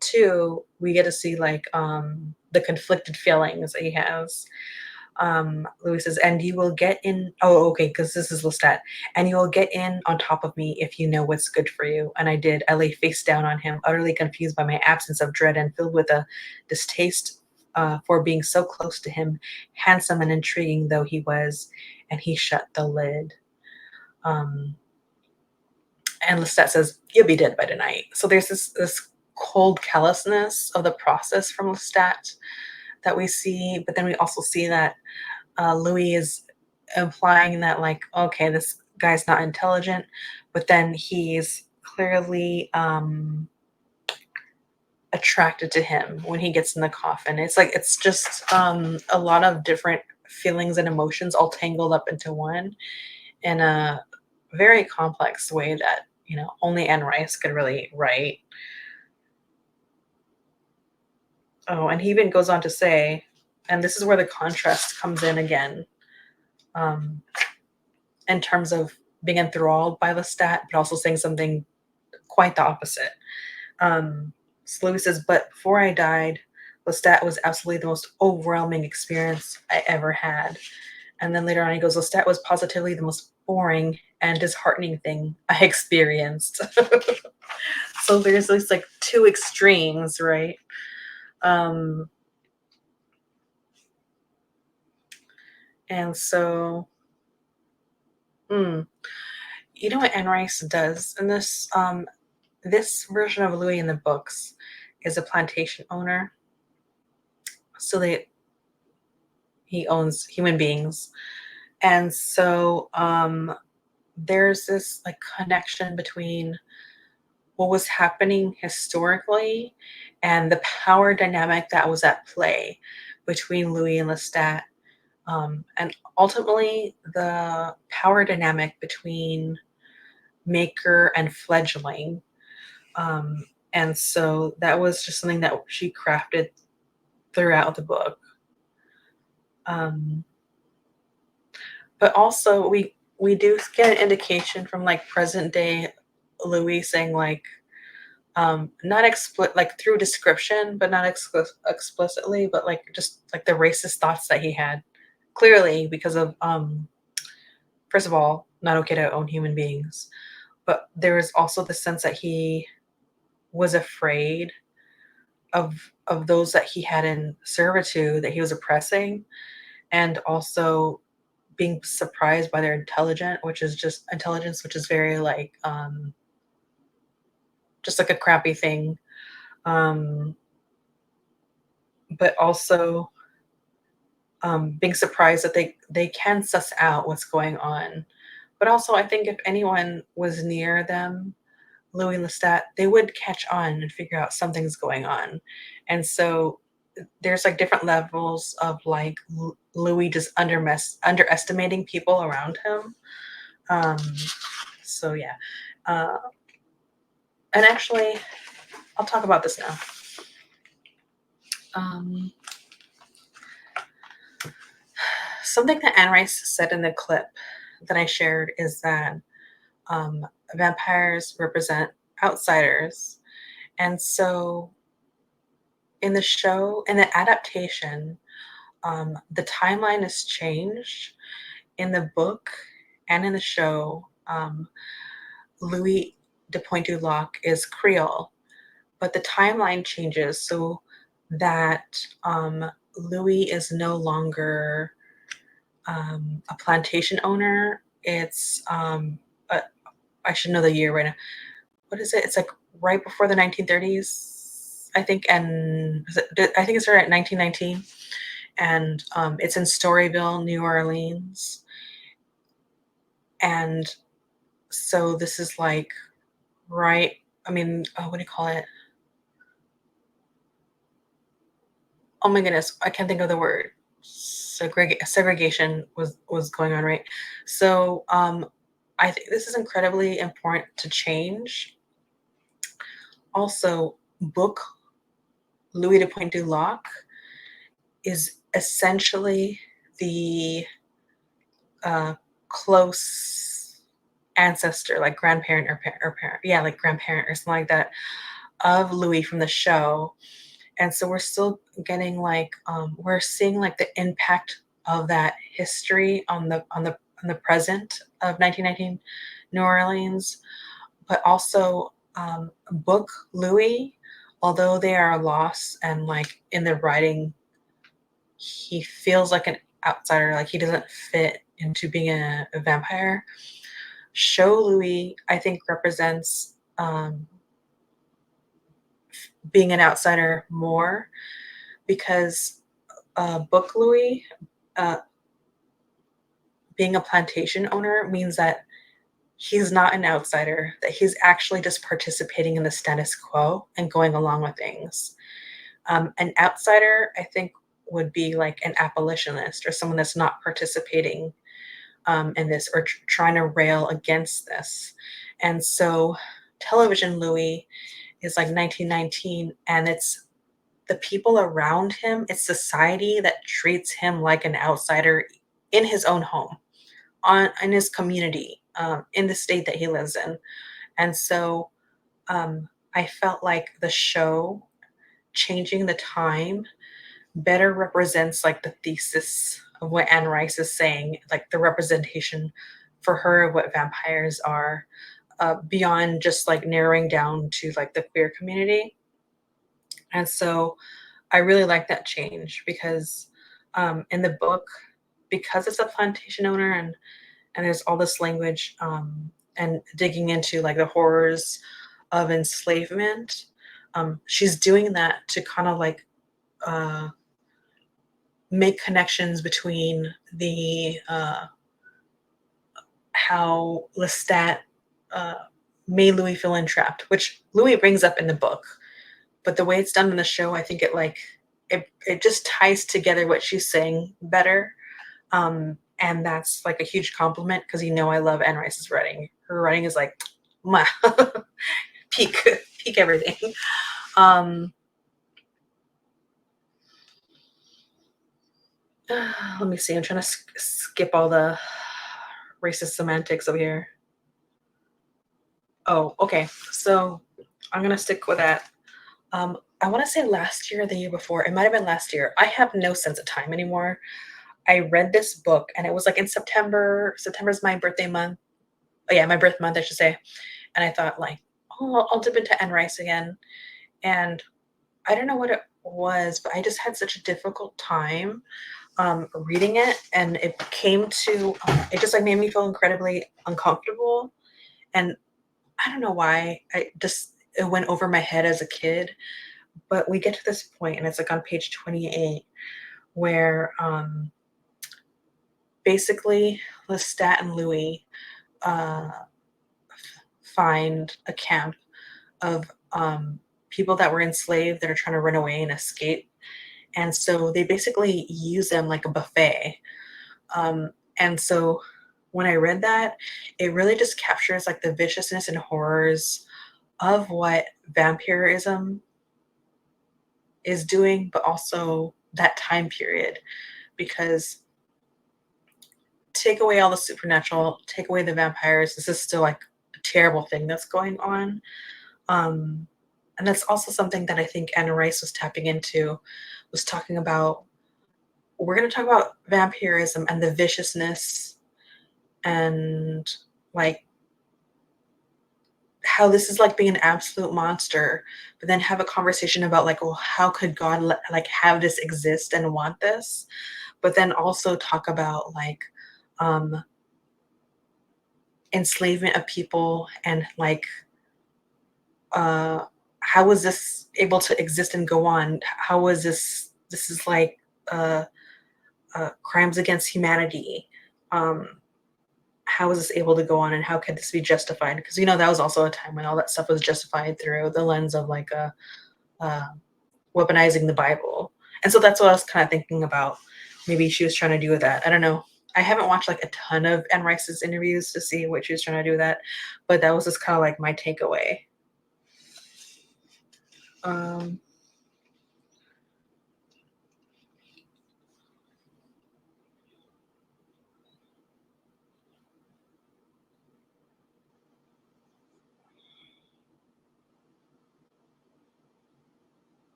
two, we get to see like the conflicted feelings that he has. Louis says, "And you will get in." Oh, okay, because this is Lestat. "And you will get in on top of me if you know what's good for you." And I did. I lay face down on him, utterly confused by my absence of dread and filled with a distaste for being so close to him, handsome and intriguing though he was. And he shut the lid. Um, and Lestat says, "You'll be dead by tonight." So there's this cold callousness of the process from Lestat that we see, but then we also see that Louis is implying that like, okay, this guy's not intelligent, but then he's clearly attracted to him when he gets in the coffin. It's like it's just a lot of different feelings and emotions all tangled up into one in a very complex way that only Anne Rice could really write. Oh, and he even goes on to say, and this is where the contrast comes in again, um, in terms of being enthralled by Lestat, but also saying something quite the opposite. So Louis says, "But before I died, Lestat was absolutely the most overwhelming experience I ever had." And then later on, he goes, "Lestat was positively the most boring and disheartening thing I experienced." So there's these like two extremes, right? Um, and so, you know what Anne Rice does in this? This version of Louis in the books is a plantation owner. So he owns human beings. And so there's this like connection between what was happening historically and the power dynamic that was at play between Louis and Lestat, and ultimately the power dynamic between maker and fledgling. And so that was just something that she crafted throughout the book. But also we do get an indication from like present day Louis saying like, not like through description, but not explicitly, but like just like the racist thoughts that he had, clearly because of first of all, not okay to own human beings, but there is also the sense that he was afraid of those that he had in servitude, that he was oppressing, and also being surprised by their intelligence, which is very like just like a crappy thing. But also being surprised that they can suss out what's going on. But also, I think if anyone was near them, Louis and Lestat, they would catch on and figure out something's going on. And so there's like different levels of like Louis just underestimating people around him. Um, so yeah. And actually, I'll talk about this now. Something that Anne Rice said in the clip that I shared is that vampires represent outsiders. And so in the show, in the adaptation, the timeline is changed. In the book and in the show, Louis de Pointe-du-Lac is Creole, but the timeline changes so that Louis is no longer a plantation owner. It's I should know the year right now. What is it? It's like right before the 1930s, I think, and I think it's right at 1919, and it's in Storyville, New Orleans, and so this is like right. I mean, what do you call it? Oh my goodness, I can't think of the word. Segregation was going on, right? So I think this is incredibly important to change. Also, book Louis de Pointe-du-Lac is essentially the close ancestor, like grandparent or parent, yeah, like grandparent or something like that, of Louis from the show. And so we're still getting like we're seeing like the impact of that history on the present of 1919 New Orleans, but also book Louis, although they are lost and like in the writing, he feels like an outsider, like he doesn't fit into being a vampire. Show Louis, I think, represents being an outsider more because book Louis, being a plantation owner means that he's not an outsider, that he's actually just participating in the status quo and going along with things. An outsider, I think, would be like an abolitionist or someone that's not participating in this or trying to rail against this. And so television Louis is like 1919, and it's the people around him, it's society that treats him like an outsider in his own home, in his community, in the state that he lives in. And so I felt like the show changing the time better represents like the thesis of what Anne Rice is saying, like the representation for her of what vampires are, beyond just like narrowing down to like the queer community. And so I really like that change because in the book, because it's a plantation owner and there's all this language and digging into like the horrors of enslavement, she's doing that to kind of like make connections between the how Lestat made Louis feel entrapped, which Louis brings up in the book. But the way it's done in the show, I think it just ties together what she's saying better. And that's like a huge compliment because I love Anne Rice's writing. Her writing is like mwah, peak everything. Let me see. I'm trying to skip all the racist semantics over here. Oh, okay. So I'm gonna stick with that. I want to say last year or the year before. It might have been last year. I have no sense of time anymore. I read this book and it was like in September. September's my birthday month. Oh yeah, my birth month, I should say. And I thought like, oh, I'll dip into Anne Rice again. And I don't know what it was, but I just had such a difficult time reading it, and it came to it just like made me feel incredibly uncomfortable. And I don't know why. It went over my head as a kid. But we get to this point, and it's like on page 28, where basically Lestat and Louis uh, find a camp of people that were enslaved that are trying to run away and escape. And so they basically use them like a buffet. And so when I read that, it really just captures like the viciousness and horrors of what vampirism is doing, but also that time period. Because take away all the supernatural, take away the vampires, this is still like a terrible thing that's going on. And that's also something that I think Anne Rice was tapping into, was talking about. We're going to talk about vampirism and the viciousness and like how this is like being an absolute monster, but then have a conversation about like, well, how could God like have this exist and want this? But then also talk about like enslavement of people and like how was this able to exist and go on? How was this is like crimes against humanity. How is this able to go on, and how could this be justified? Because that was also a time when all that stuff was justified through the lens of like weaponizing the Bible. And so that's what I was kind of thinking about. Maybe she was trying to do with that. I don't know. I haven't watched like a ton of Anne Rice's interviews to see what she was trying to do with that, but that was just kind of like my takeaway.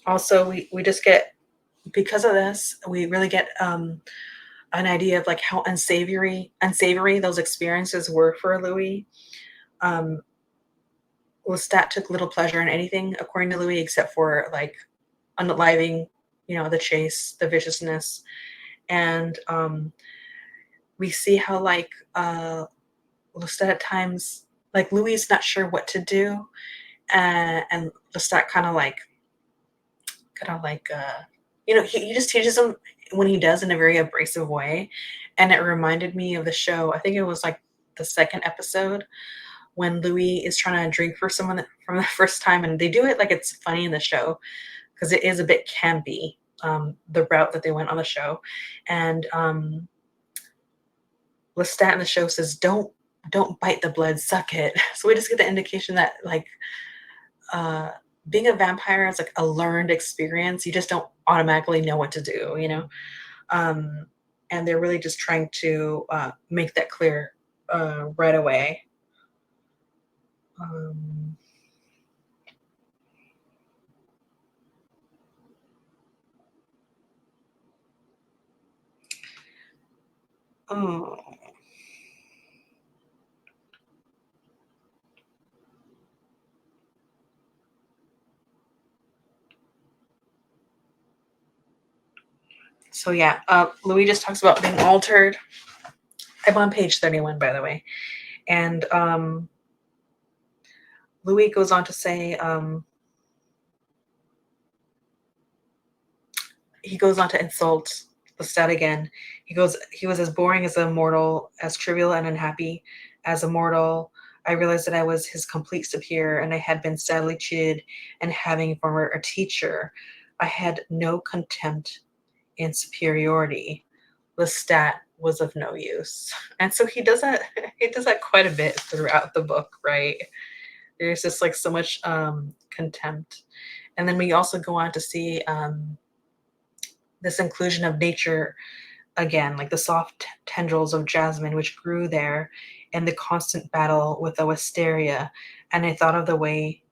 Also, we just get, because of this, we really get an idea of like how unsavory those experiences were for Louis. Lestat took little pleasure in anything, according to Louis, except for like unaliving, the chase, the viciousness. And we see how like Lestat at times, like Louis is not sure what to do, and Lestat kind of like he just teaches him when he does in a very abrasive way. And it reminded me of the show. I think it was like the second episode when Louis is trying to drink for someone from the first time, and they do it like it's funny in the show because it is a bit campy, the route that they went on the show. And Lestat in the show says, don't bite the blood, suck it. So we just get the indication that like being a vampire is like a learned experience. You just don't automatically know what to do, and they're really just trying to make that clear right away. Oh. So yeah, Louis just talks about being altered. I'm on page 31, by the way. And Louis goes on to say, he goes on to insult Lestat again. He was as boring as a mortal, as trivial and unhappy as a mortal. I realized that I was his complete superior, and I had been sadly cheated and having former a teacher. I had no contempt in superiority. Lestat was of no use. And so he does that he does that quite a bit throughout the book, right? There's just like so much contempt. And then we also go on to see this inclusion of nature again, like the soft tendrils of jasmine which grew there, and the constant battle with the wisteria. And I thought of the way,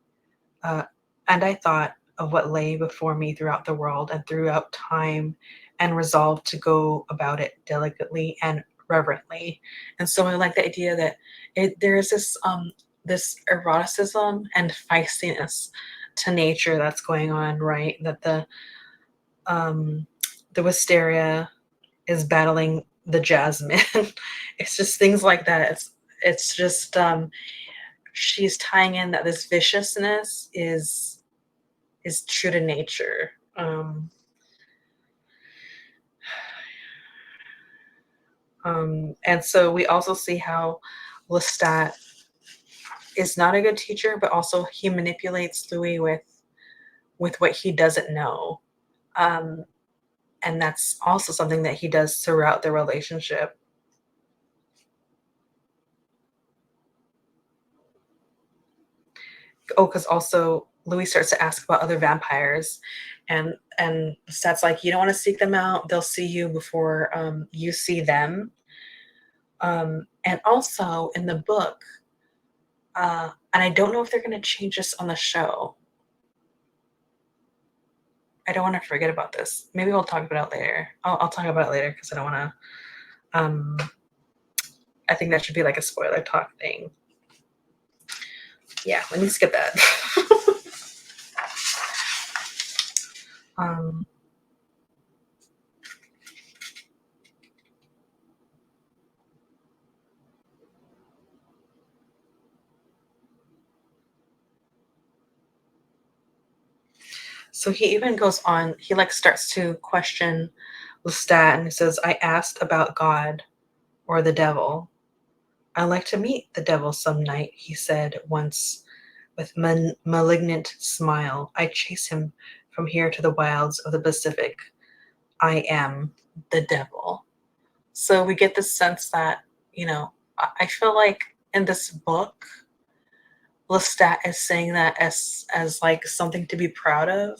uh, and I thought of what lay before me throughout the world and throughout time, and resolved to go about it delicately and reverently. And so I like the idea that there's this eroticism and feistiness to nature that's going on, right? That the wisteria is battling the jasmine. It's just things like that. It's just she's tying in that this viciousness is true to nature. And so we also see how Lestat is not a good teacher, but also he manipulates Louis with what he doesn't know. And that's also something that he does throughout the relationship. Oh, because also Louis starts to ask about other vampires, and Stat's like, you don't want to seek them out; they'll see you before you see them. And also in the book, and I don't know if they're going to change this on the show. I don't want to forget about this. Maybe we'll talk about it later. I'll talk about it later because I don't want to. I think that should be like a spoiler talk thing. Yeah, let me skip that. So he even goes on, he like starts to question Lestat, and he says, I asked about God or the devil. I'd like to meet the devil some night, he said once with malignant smile. I chase him from here to the wilds of the Pacific. I am the devil. So we get this sense that, I feel like in this book, Lestat is saying that as like something to be proud of.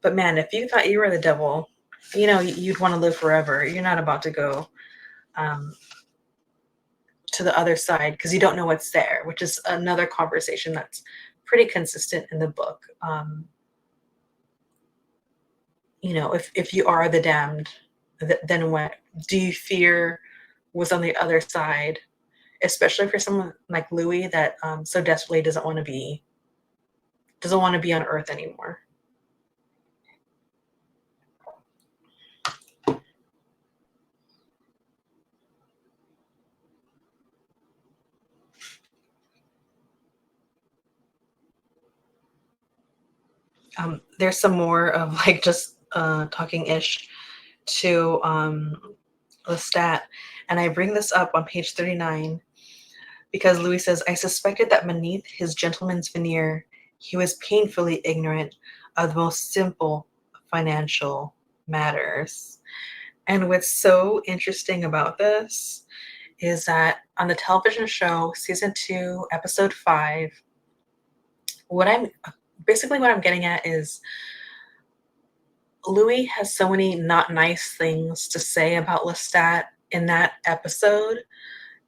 But man, if you thought you were the devil, you'd want to live forever. You're not about to go to the other side because you don't know what's there, which is another conversation that's pretty consistent in the book. If you are the damned, then what? Do you fear what's on the other side? Especially for someone like Louis that so desperately doesn't want to be on Earth anymore. There's some more of like just talking ish to Lestat, and I bring this up on page 39 because Louis says, I suspected that beneath his gentleman's veneer, he was painfully ignorant of the most simple financial matters. And what's so interesting about this is that on the television show, season 2, episode 5, what I'm getting at is Louis has so many not nice things to say about Lestat in that episode,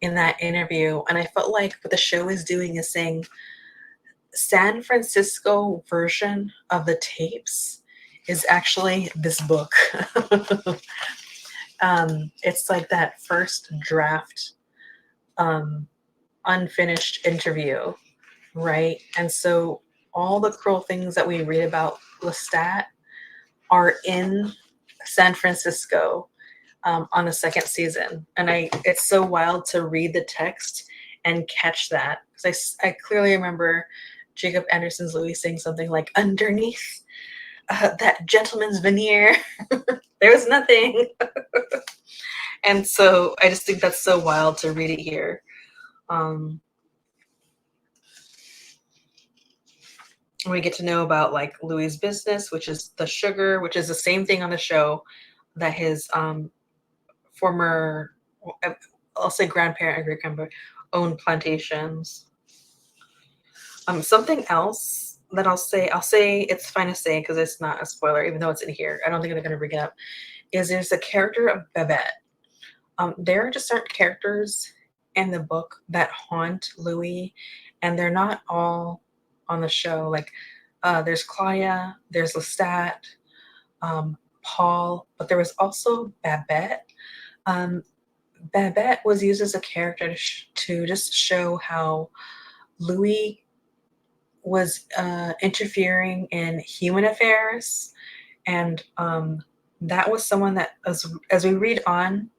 in that interview. And I felt like what the show is doing is saying San Francisco version of the tapes is actually this book. It's like that first draft, unfinished interview, right? And so all the cruel things that we read about Lestat are in San Francisco on the second season. And it's so wild to read the text and catch that. Because I clearly remember Jacob Anderson's Louis saying something like, underneath that gentleman's veneer. There was nothing. And so I just think that's so wild to read it here. We get to know about like Louis's business, which is the sugar, which is the same thing on the show that his former, I'll say grandparent and great grandpa, owned plantations. Something else that I'll say it's fine to say because it's not a spoiler, even though it's in here. I don't think they're going to bring it up. Is there's the character of Babette. There are just certain characters in the book that haunt Louis, and they're not all on the show. Like there's Claudia, there's Lestat, Paul, but there was also Babette. Babette was used as a character to just show how Louis was interfering in human affairs, and that was someone that, as we read on,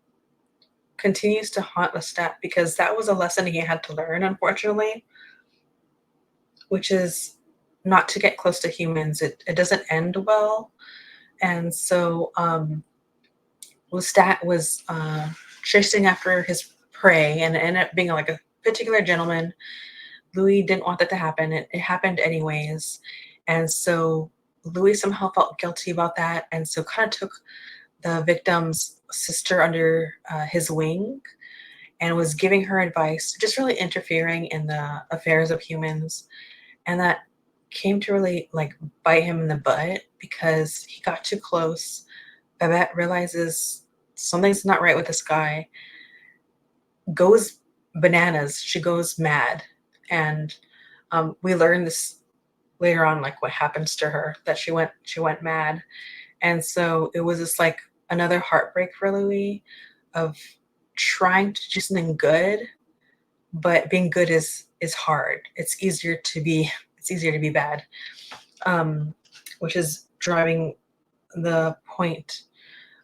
continues to haunt Lestat because that was a lesson he had to learn, unfortunately, which is not to get close to humans. It doesn't end well, and so Lestat was chasing after his prey, and it ended up being like a particular gentleman. Louis didn't want that to happen. It happened anyways, and so Louis somehow felt guilty about that, and so kind of took the victim's sister under his wing and was giving her advice, just really interfering in the affairs of humans. And that came to really like bite him in the butt because he got too close. Babette realizes something's not right with this guy, goes bananas. She goes mad. And we learn this later on, like what happens to her, that she went mad. And so it was just like another heartbreak for Louis of trying to do something good, but being good is hard. It's easier to be bad, which is driving the point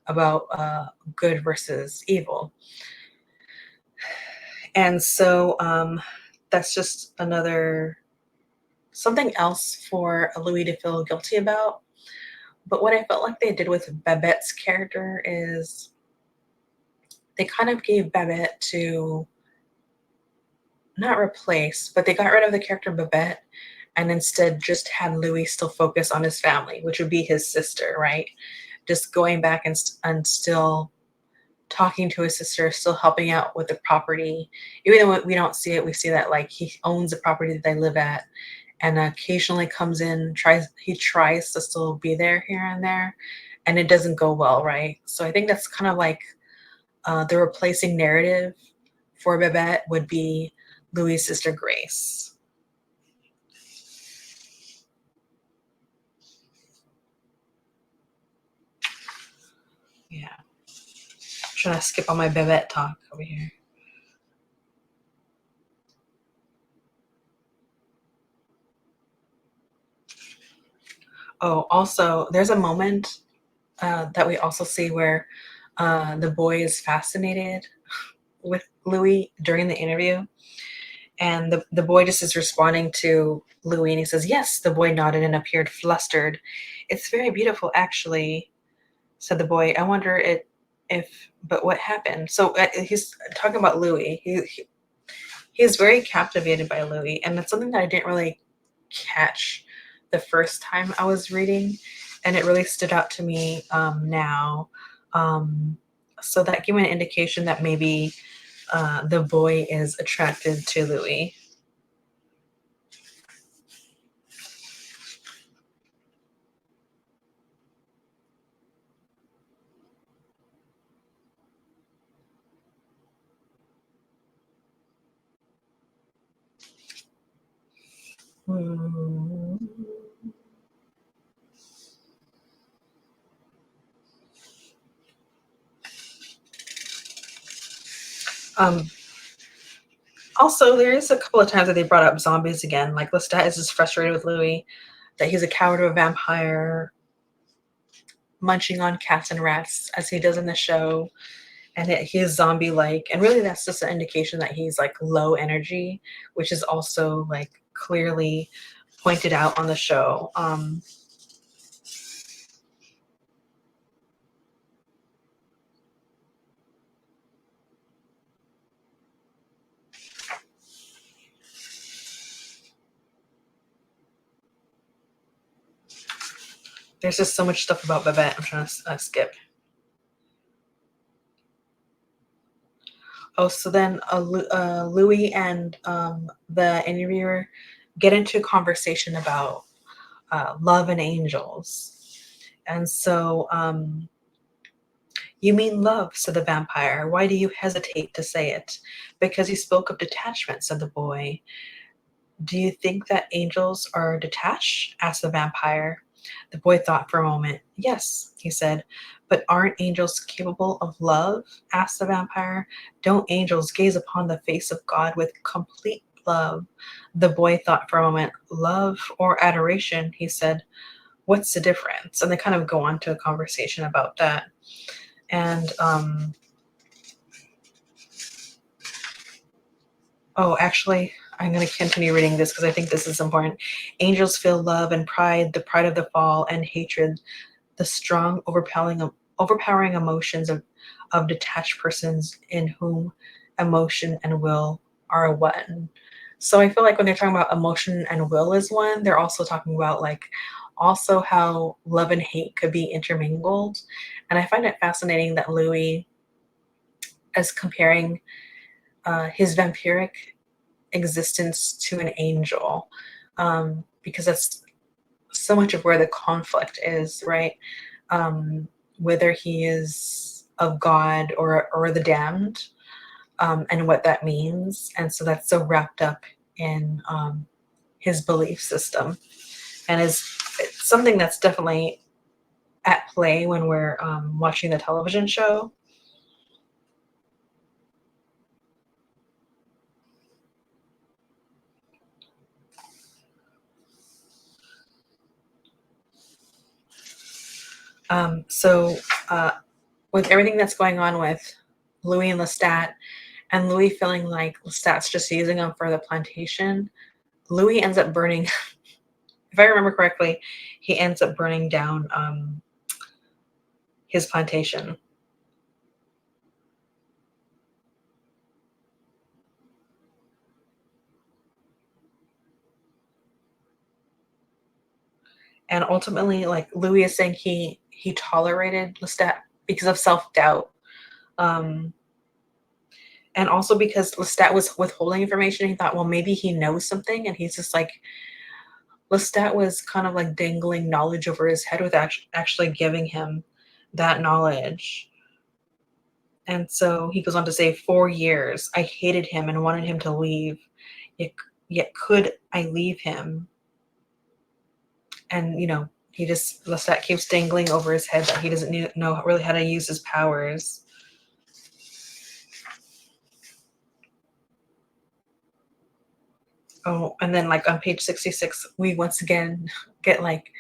about good versus evil. And so that's just something else for Louis to feel guilty about. But what I felt like they did with Babette's character is they kind of gave Babette to not replace, but they got rid of the character Babette and instead just had Louis still focus on his family, which would be his sister, right? Just going back and still talking to his sister, still helping out with the property. Even though we don't see it, we see that like he owns the property that they live at and occasionally comes in, he tries to still be there here and there, and it doesn't go well, right? So I think that's kind of like the replacing narrative for Babette would be Louis' sister Grace. Yeah. Trying to skip all my Babette talk over here. Oh, also, there's a moment that we also see where the boy is fascinated with Louis during the interview. And the boy just is responding to Louis, and he says, yes, the boy nodded and appeared flustered. It's very beautiful, actually, said the boy. I wonder but what happened? So he's talking about Louis. He's very captivated by Louis, and it's something that I didn't really catch the first time I was reading, and it really stood out to me now. So that gave me an indication that maybe the boy is attracted to Louis. Also, there is a couple of times that they brought up zombies again. Like Lestat is just frustrated with Louis that he's a coward of a vampire, munching on cats and rats as he does in the show, and that he is zombie-like. And really, that's just an indication that he's like low energy, which is also like clearly pointed out on the show. There's just so much stuff about Babette I'm trying to skip. Oh, so then Louis and the interviewer get into a conversation about love and angels. And so, you mean love, said the vampire. Why do you hesitate to say it? Because you spoke of detachment, said the boy. Do you think that angels are detached? Asked the vampire. The boy thought for a moment. Yes, he said. But aren't angels capable of love? Asked the vampire. Don't angels gaze upon the face of God with complete love? The boy thought for a moment. Love or adoration, he said. What's the difference? And they kind of go on to a conversation about that. And oh, actually, I'm going to continue reading this because I think this is important. Angels feel love and pride, the pride of the fall, and hatred, the strong, overpowering emotions of detached persons in whom emotion and will are one. So I feel like when they're talking about emotion and will is one, they're also talking about like also how love and hate could be intermingled. And I find it fascinating that Louis is comparing his vampiric existence to an angel, because that's so much of where the conflict is, right? Whether he is of God or the damned, and what that means. And so that's so wrapped up in his belief system, and is it's something that's definitely at play when we're watching the television show. So with everything that's going on with Louis and Lestat, and Louis feeling like Lestat's just using him for the plantation, Louis ends up burning, if I remember correctly, he ends up burning down his plantation. And ultimately, like Louis is saying, he tolerated Lestat because of self-doubt. Um, and also because Lestat was withholding information. He thought, well, maybe he knows something, and he's just like, Lestat was kind of like dangling knowledge over his head with actually giving him that knowledge. And so he goes on to say, 4 years, I hated him and wanted him to leave. Yet, yet could I leave him? And, he just, Lestat keeps dangling over his head that he doesn't know really how to use his powers. Oh, and then like on page 66, we once again get like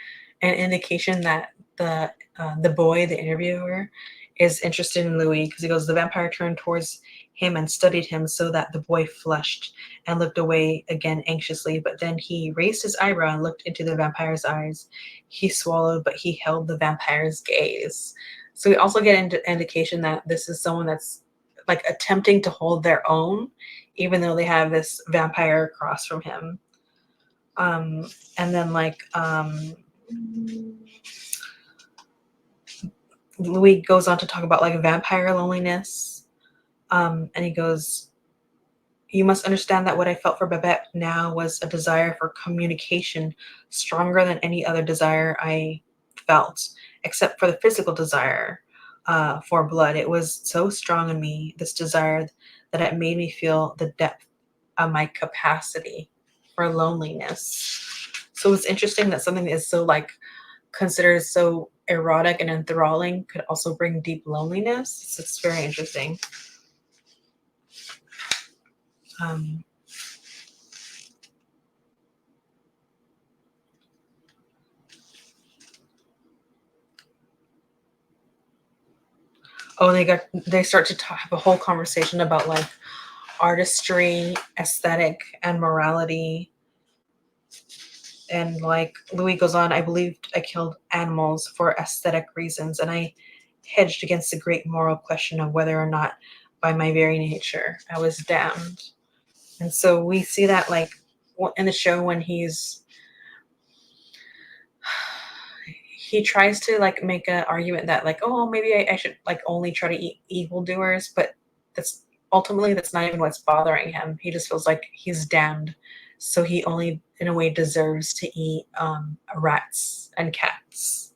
an indication that the boy, the interviewer, is interested in Louis, because he goes, the vampire turned towards him and studied him so that the boy flushed and looked away again anxiously. But then he raised his eyebrow and looked into the vampire's eyes. He swallowed, but he held the vampire's gaze. So we also get an indication that this is someone that's like attempting to hold their own, even though they have this vampire across from him. And then like Louis goes on to talk about like vampire loneliness. And he goes, you must understand that what I felt for Babette now was a desire for communication stronger than any other desire I felt, except for the physical desire for blood. It was so strong in me, this desire, that it made me feel the depth of my capacity for loneliness. So it's interesting that something that is so like considered so erotic and enthralling could also bring deep loneliness. So it's very interesting. Um, oh, they start to have a whole conversation about like artistry, aesthetic, and morality. And like Louis goes on, I believed I killed animals for aesthetic reasons, and I hedged against the great moral question of whether or not by my very nature I was damned. And so we see that like in the show when he tries to like make an argument that like, oh, maybe I should like only try to eat evildoers, but that's ultimately that's not even what's bothering him. He just feels like he's damned, so he only in a way deserves to eat rats and cats.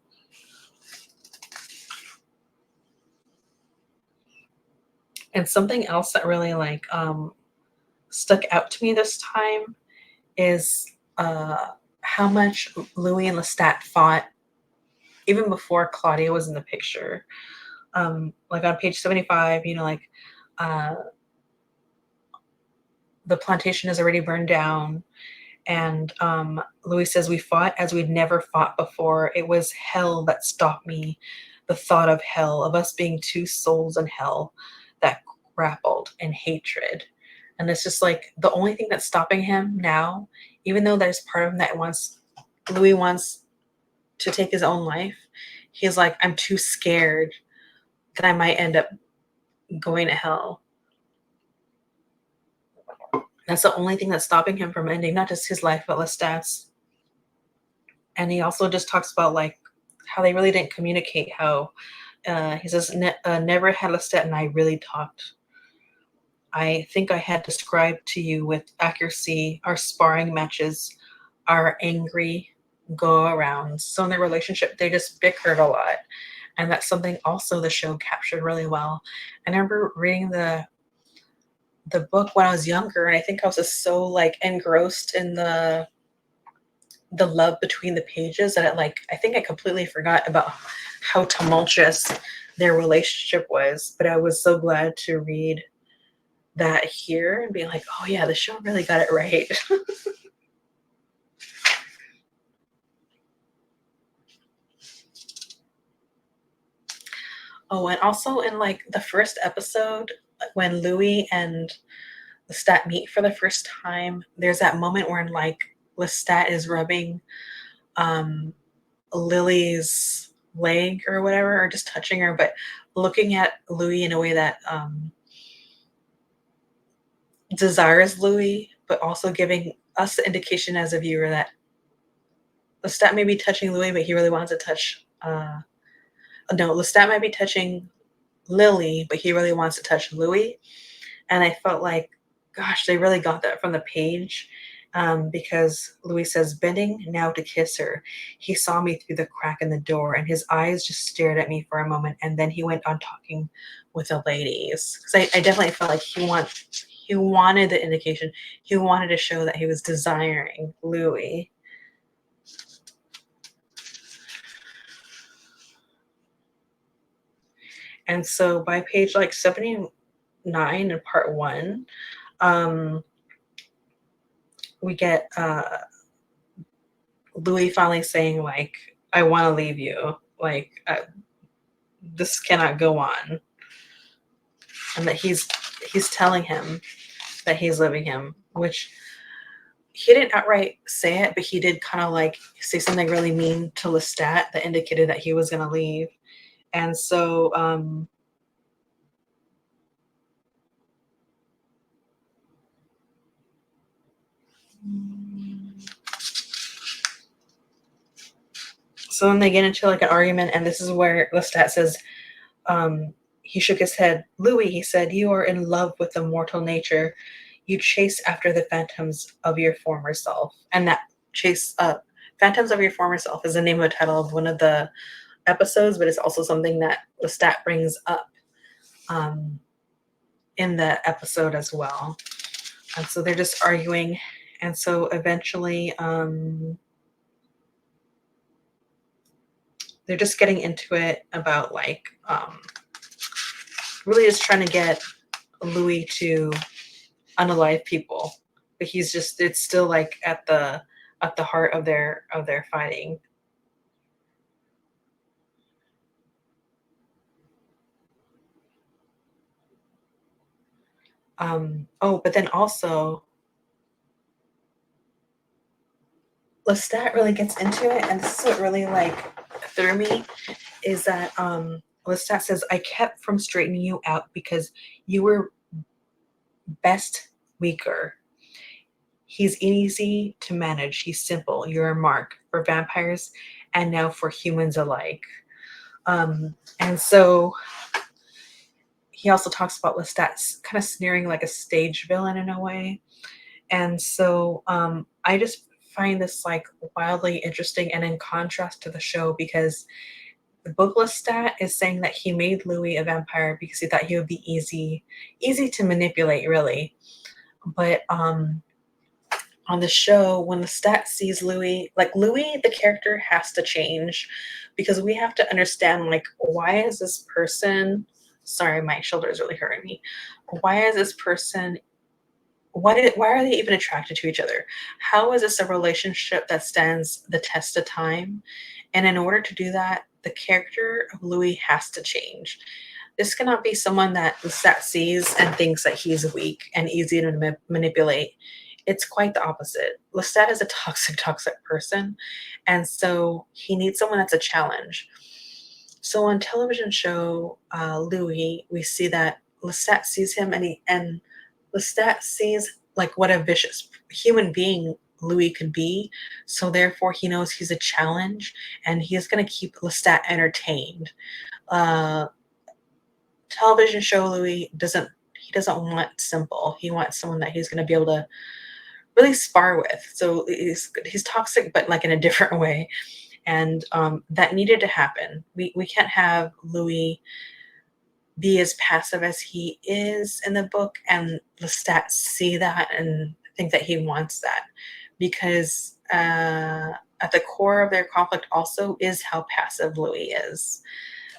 And something else that really like stuck out to me this time is how much Louis and Lestat fought even before Claudia was in the picture. Like on page 75, you know, like the plantation is already burned down. And Louis says, we fought as we'd never fought before. It was hell that stopped me. The thought of hell, of us being two souls in hell that grappled in hatred. And it's just like the only thing that's stopping him now, even though there's part of him that Louis wants to take his own life, he's like, I'm too scared that I might end up going to hell. That's the only thing that's stopping him from ending not just his life, but Lestat's. And he also just talks about like how they really didn't communicate. How he says, never had Lestat and I really talked. I think I had described to you with accuracy our sparring matches, our angry go-arounds. So in their relationship, they just bickered a lot. And that's something also the show captured really well. I remember reading the book when I was younger, and I think I was just so like engrossed in the love between the pages that I think I completely forgot about how tumultuous their relationship was. But I was so glad to read that here and be like, oh yeah, the show really got it right. Oh, and also in like the first episode, when Louis and Lestat meet for the first time, there's that moment where like Lestat is rubbing Lily's leg or whatever, or just touching her, but looking at Louis in a way that desires Louis, but also giving us the indication as a viewer that Lestat may be touching Louis, but he really wants to touch. No, Lestat might be touching Lily, but he really wants to touch Louis. And I felt like, gosh, they really got that from the page. Because Louis says, bending now to kiss her, he saw me through the crack in the door, and his eyes just stared at me for a moment, and then he went on talking with the ladies. Because I definitely felt like he wanted the indication. He wanted to show that he was desiring Louis. And so by page like 79 in part 1, we get Louis finally saying like, I want to leave you. Like, this cannot go on. And that he's telling him that he's leaving him, which he didn't outright say it, but he did kind of like say something really mean to Lestat that indicated that he was going to leave. And so then they get into like an argument, and this is where Lestat says, he shook his head. Louis, he said, you are in love with the mortal nature. You chase after the phantoms of your former self. And that Phantoms of Your Former Self is the name of the title of one of the episodes, but it's also something that Lestat brings up in the episode as well. And so they're just arguing. And so eventually they're just getting into it about like really just trying to get Louis to unalive people. But it's still like at the heart of their fighting. But then also Lestat really gets into it, and this is what really like threw me, is that Lestat says, I kept from straightening you out because you were best weaker. He's easy to manage. He's simple. You're a mark for vampires, and now for humans alike. And so he also talks about Lestat kind of sneering like a stage villain in a way. And so I just find this like wildly interesting and in contrast to the show, because the book Lestat is saying that he made Louis a vampire because he thought he would be easy to manipulate, really. But on the show, when Lestat sees Louis, like Louis, the character has to change, because we have to understand, like, why is this person, sorry, my shoulder is really hurting me. Why is this person, why are they even attracted to each other? How is this a relationship that stands the test of time? And in order to do that, the character of Louis has to change. This cannot be someone that Lestat sees and thinks that he's weak and easy to manipulate. It's quite the opposite. Lestat is a toxic person, and so he needs someone that's a challenge. So on television show Louis, we see that Lestat sees him, and Lestat sees like what a vicious human being Louis could be. So therefore, he knows he's a challenge, and he's going to keep Lestat entertained. Uh, Television show Louis doesn't want simple. He wants someone that he's going to be able to really spar with. So he's toxic, but like in a different way. And that needed to happen. We can't have Louis be as passive as he is in the book, and Lestat see that and think that he wants that, because at the core of their conflict also is how passive Louis is.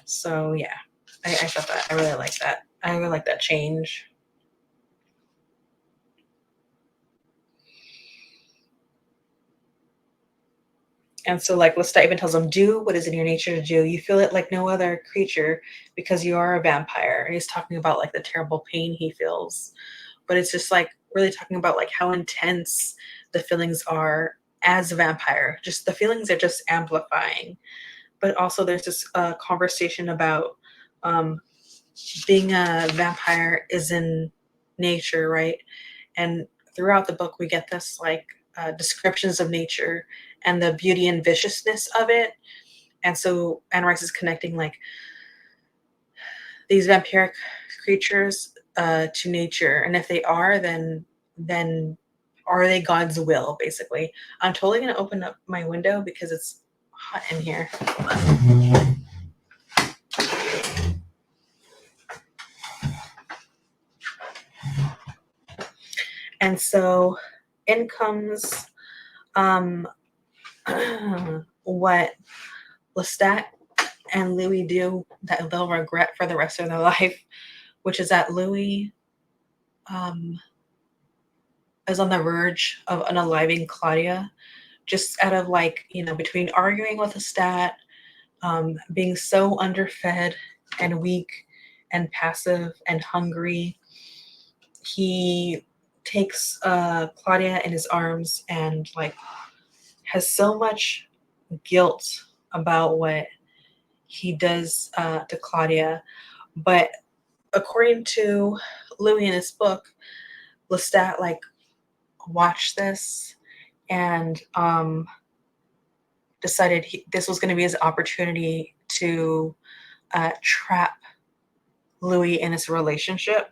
So yeah, I thought that. I really like that. I really like that change. And so, like, Lestat even tells him, do what is in your nature to do. You feel it like no other creature because you are a vampire. And he's talking about, like, the terrible pain he feels. But it's just, like, really talking about, like, how intense the feelings are as a vampire. Just the feelings are just amplifying. But also there's this conversation about being a vampire is in nature, right? And throughout the book, we get this, like, descriptions of nature and the beauty and viciousness of it. And so Anne Rice is connecting, like, these vampiric creatures to nature, and if they are, then are they God's will, basically. I'm totally gonna open up my window because it's hot in here. And so in comes what Lestat and Louis do that they'll regret for the rest of their life, which is that Louis is on the verge of unaliving Claudia, just out of, like, between arguing with Lestat, being so underfed and weak and passive and hungry. He takes Claudia in his arms and, like, has so much guilt about what he does to Claudia. But according to Louis in his book, Lestat, like, watched this and decided this was going to be his opportunity to trap Louis in his relationship.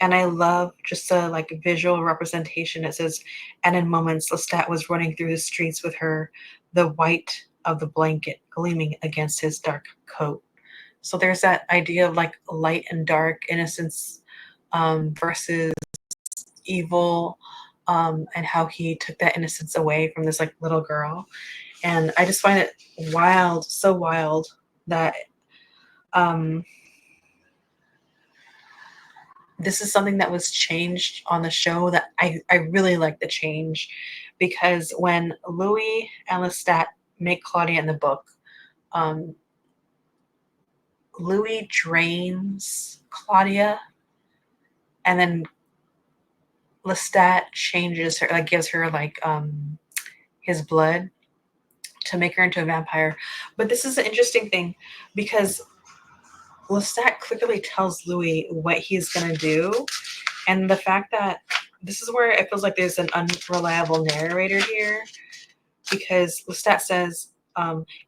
And I love just the, like, visual representation. It says, and in moments, Lestat was running through the streets with her, the white of the blanket gleaming against his dark coat. So there's that idea of, like, light and dark, innocence versus evil, and how he took that innocence away from this, like, little girl. And I just find it wild, so wild, that this is something that was changed on the show, that I really like the change, because when Louis and Lestat make Claudia in the book, Louis drains Claudia, and then Lestat changes her, like, gives her, like, his blood to make her into a vampire. But this is an interesting thing, because Lestat clearly tells Louis what he's going to do. And the fact that this is where it feels like there's an unreliable narrator here, because Lestat says,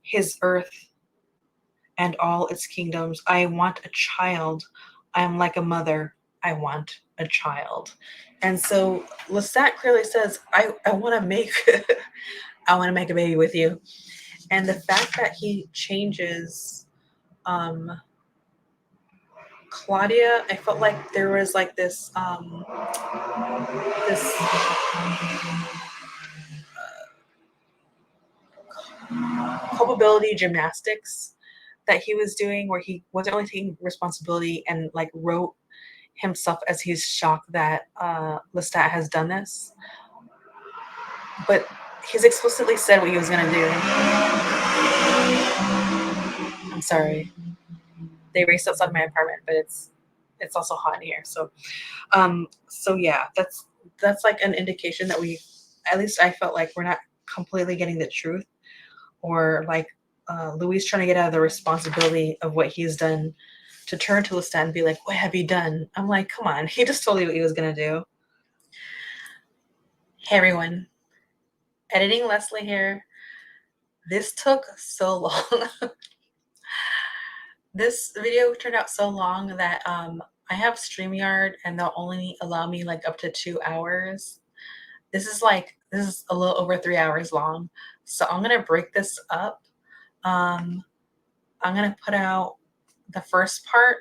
his earth and all its kingdoms. I want a child. I am like a mother. I want a child. And so Lestat clearly says, I want to make I want to make a baby with you. And the fact that he changes Claudia, I felt like there was like this this culpability gymnastics that he was doing, where he wasn't really taking responsibility and like wrote himself as he's shocked that Lestat has done this, but he's explicitly said what he was going to do. I'm sorry, they raced outside my apartment, but it's also hot in here. So yeah, that's like an indication that we, at least I felt like, we're not completely getting the truth, or like Louis trying to get out of the responsibility of what he's done to turn to Lestat and be like, what have you done? I'm like, come on, he just told you what he was going to do. Hey everyone, editing Leslie here. This took so long. This video turned out so long that I have StreamYard and they'll only allow me like up to 2 hours. This is a little over 3 hours long. So I'm gonna break this up. I'm gonna put out the first part.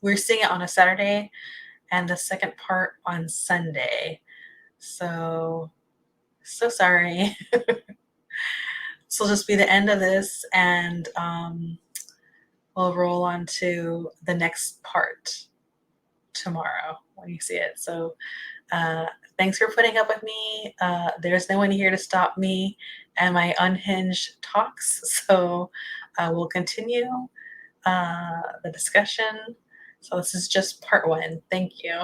We're seeing it on a Saturday, and the second part on Sunday. So sorry. This will just be the end of this, and we'll roll on to the next part tomorrow when you see it. So thanks for putting up with me. There's no one here to stop me and my unhinged talks. So we'll continue the discussion. So this is just part 1. Thank you.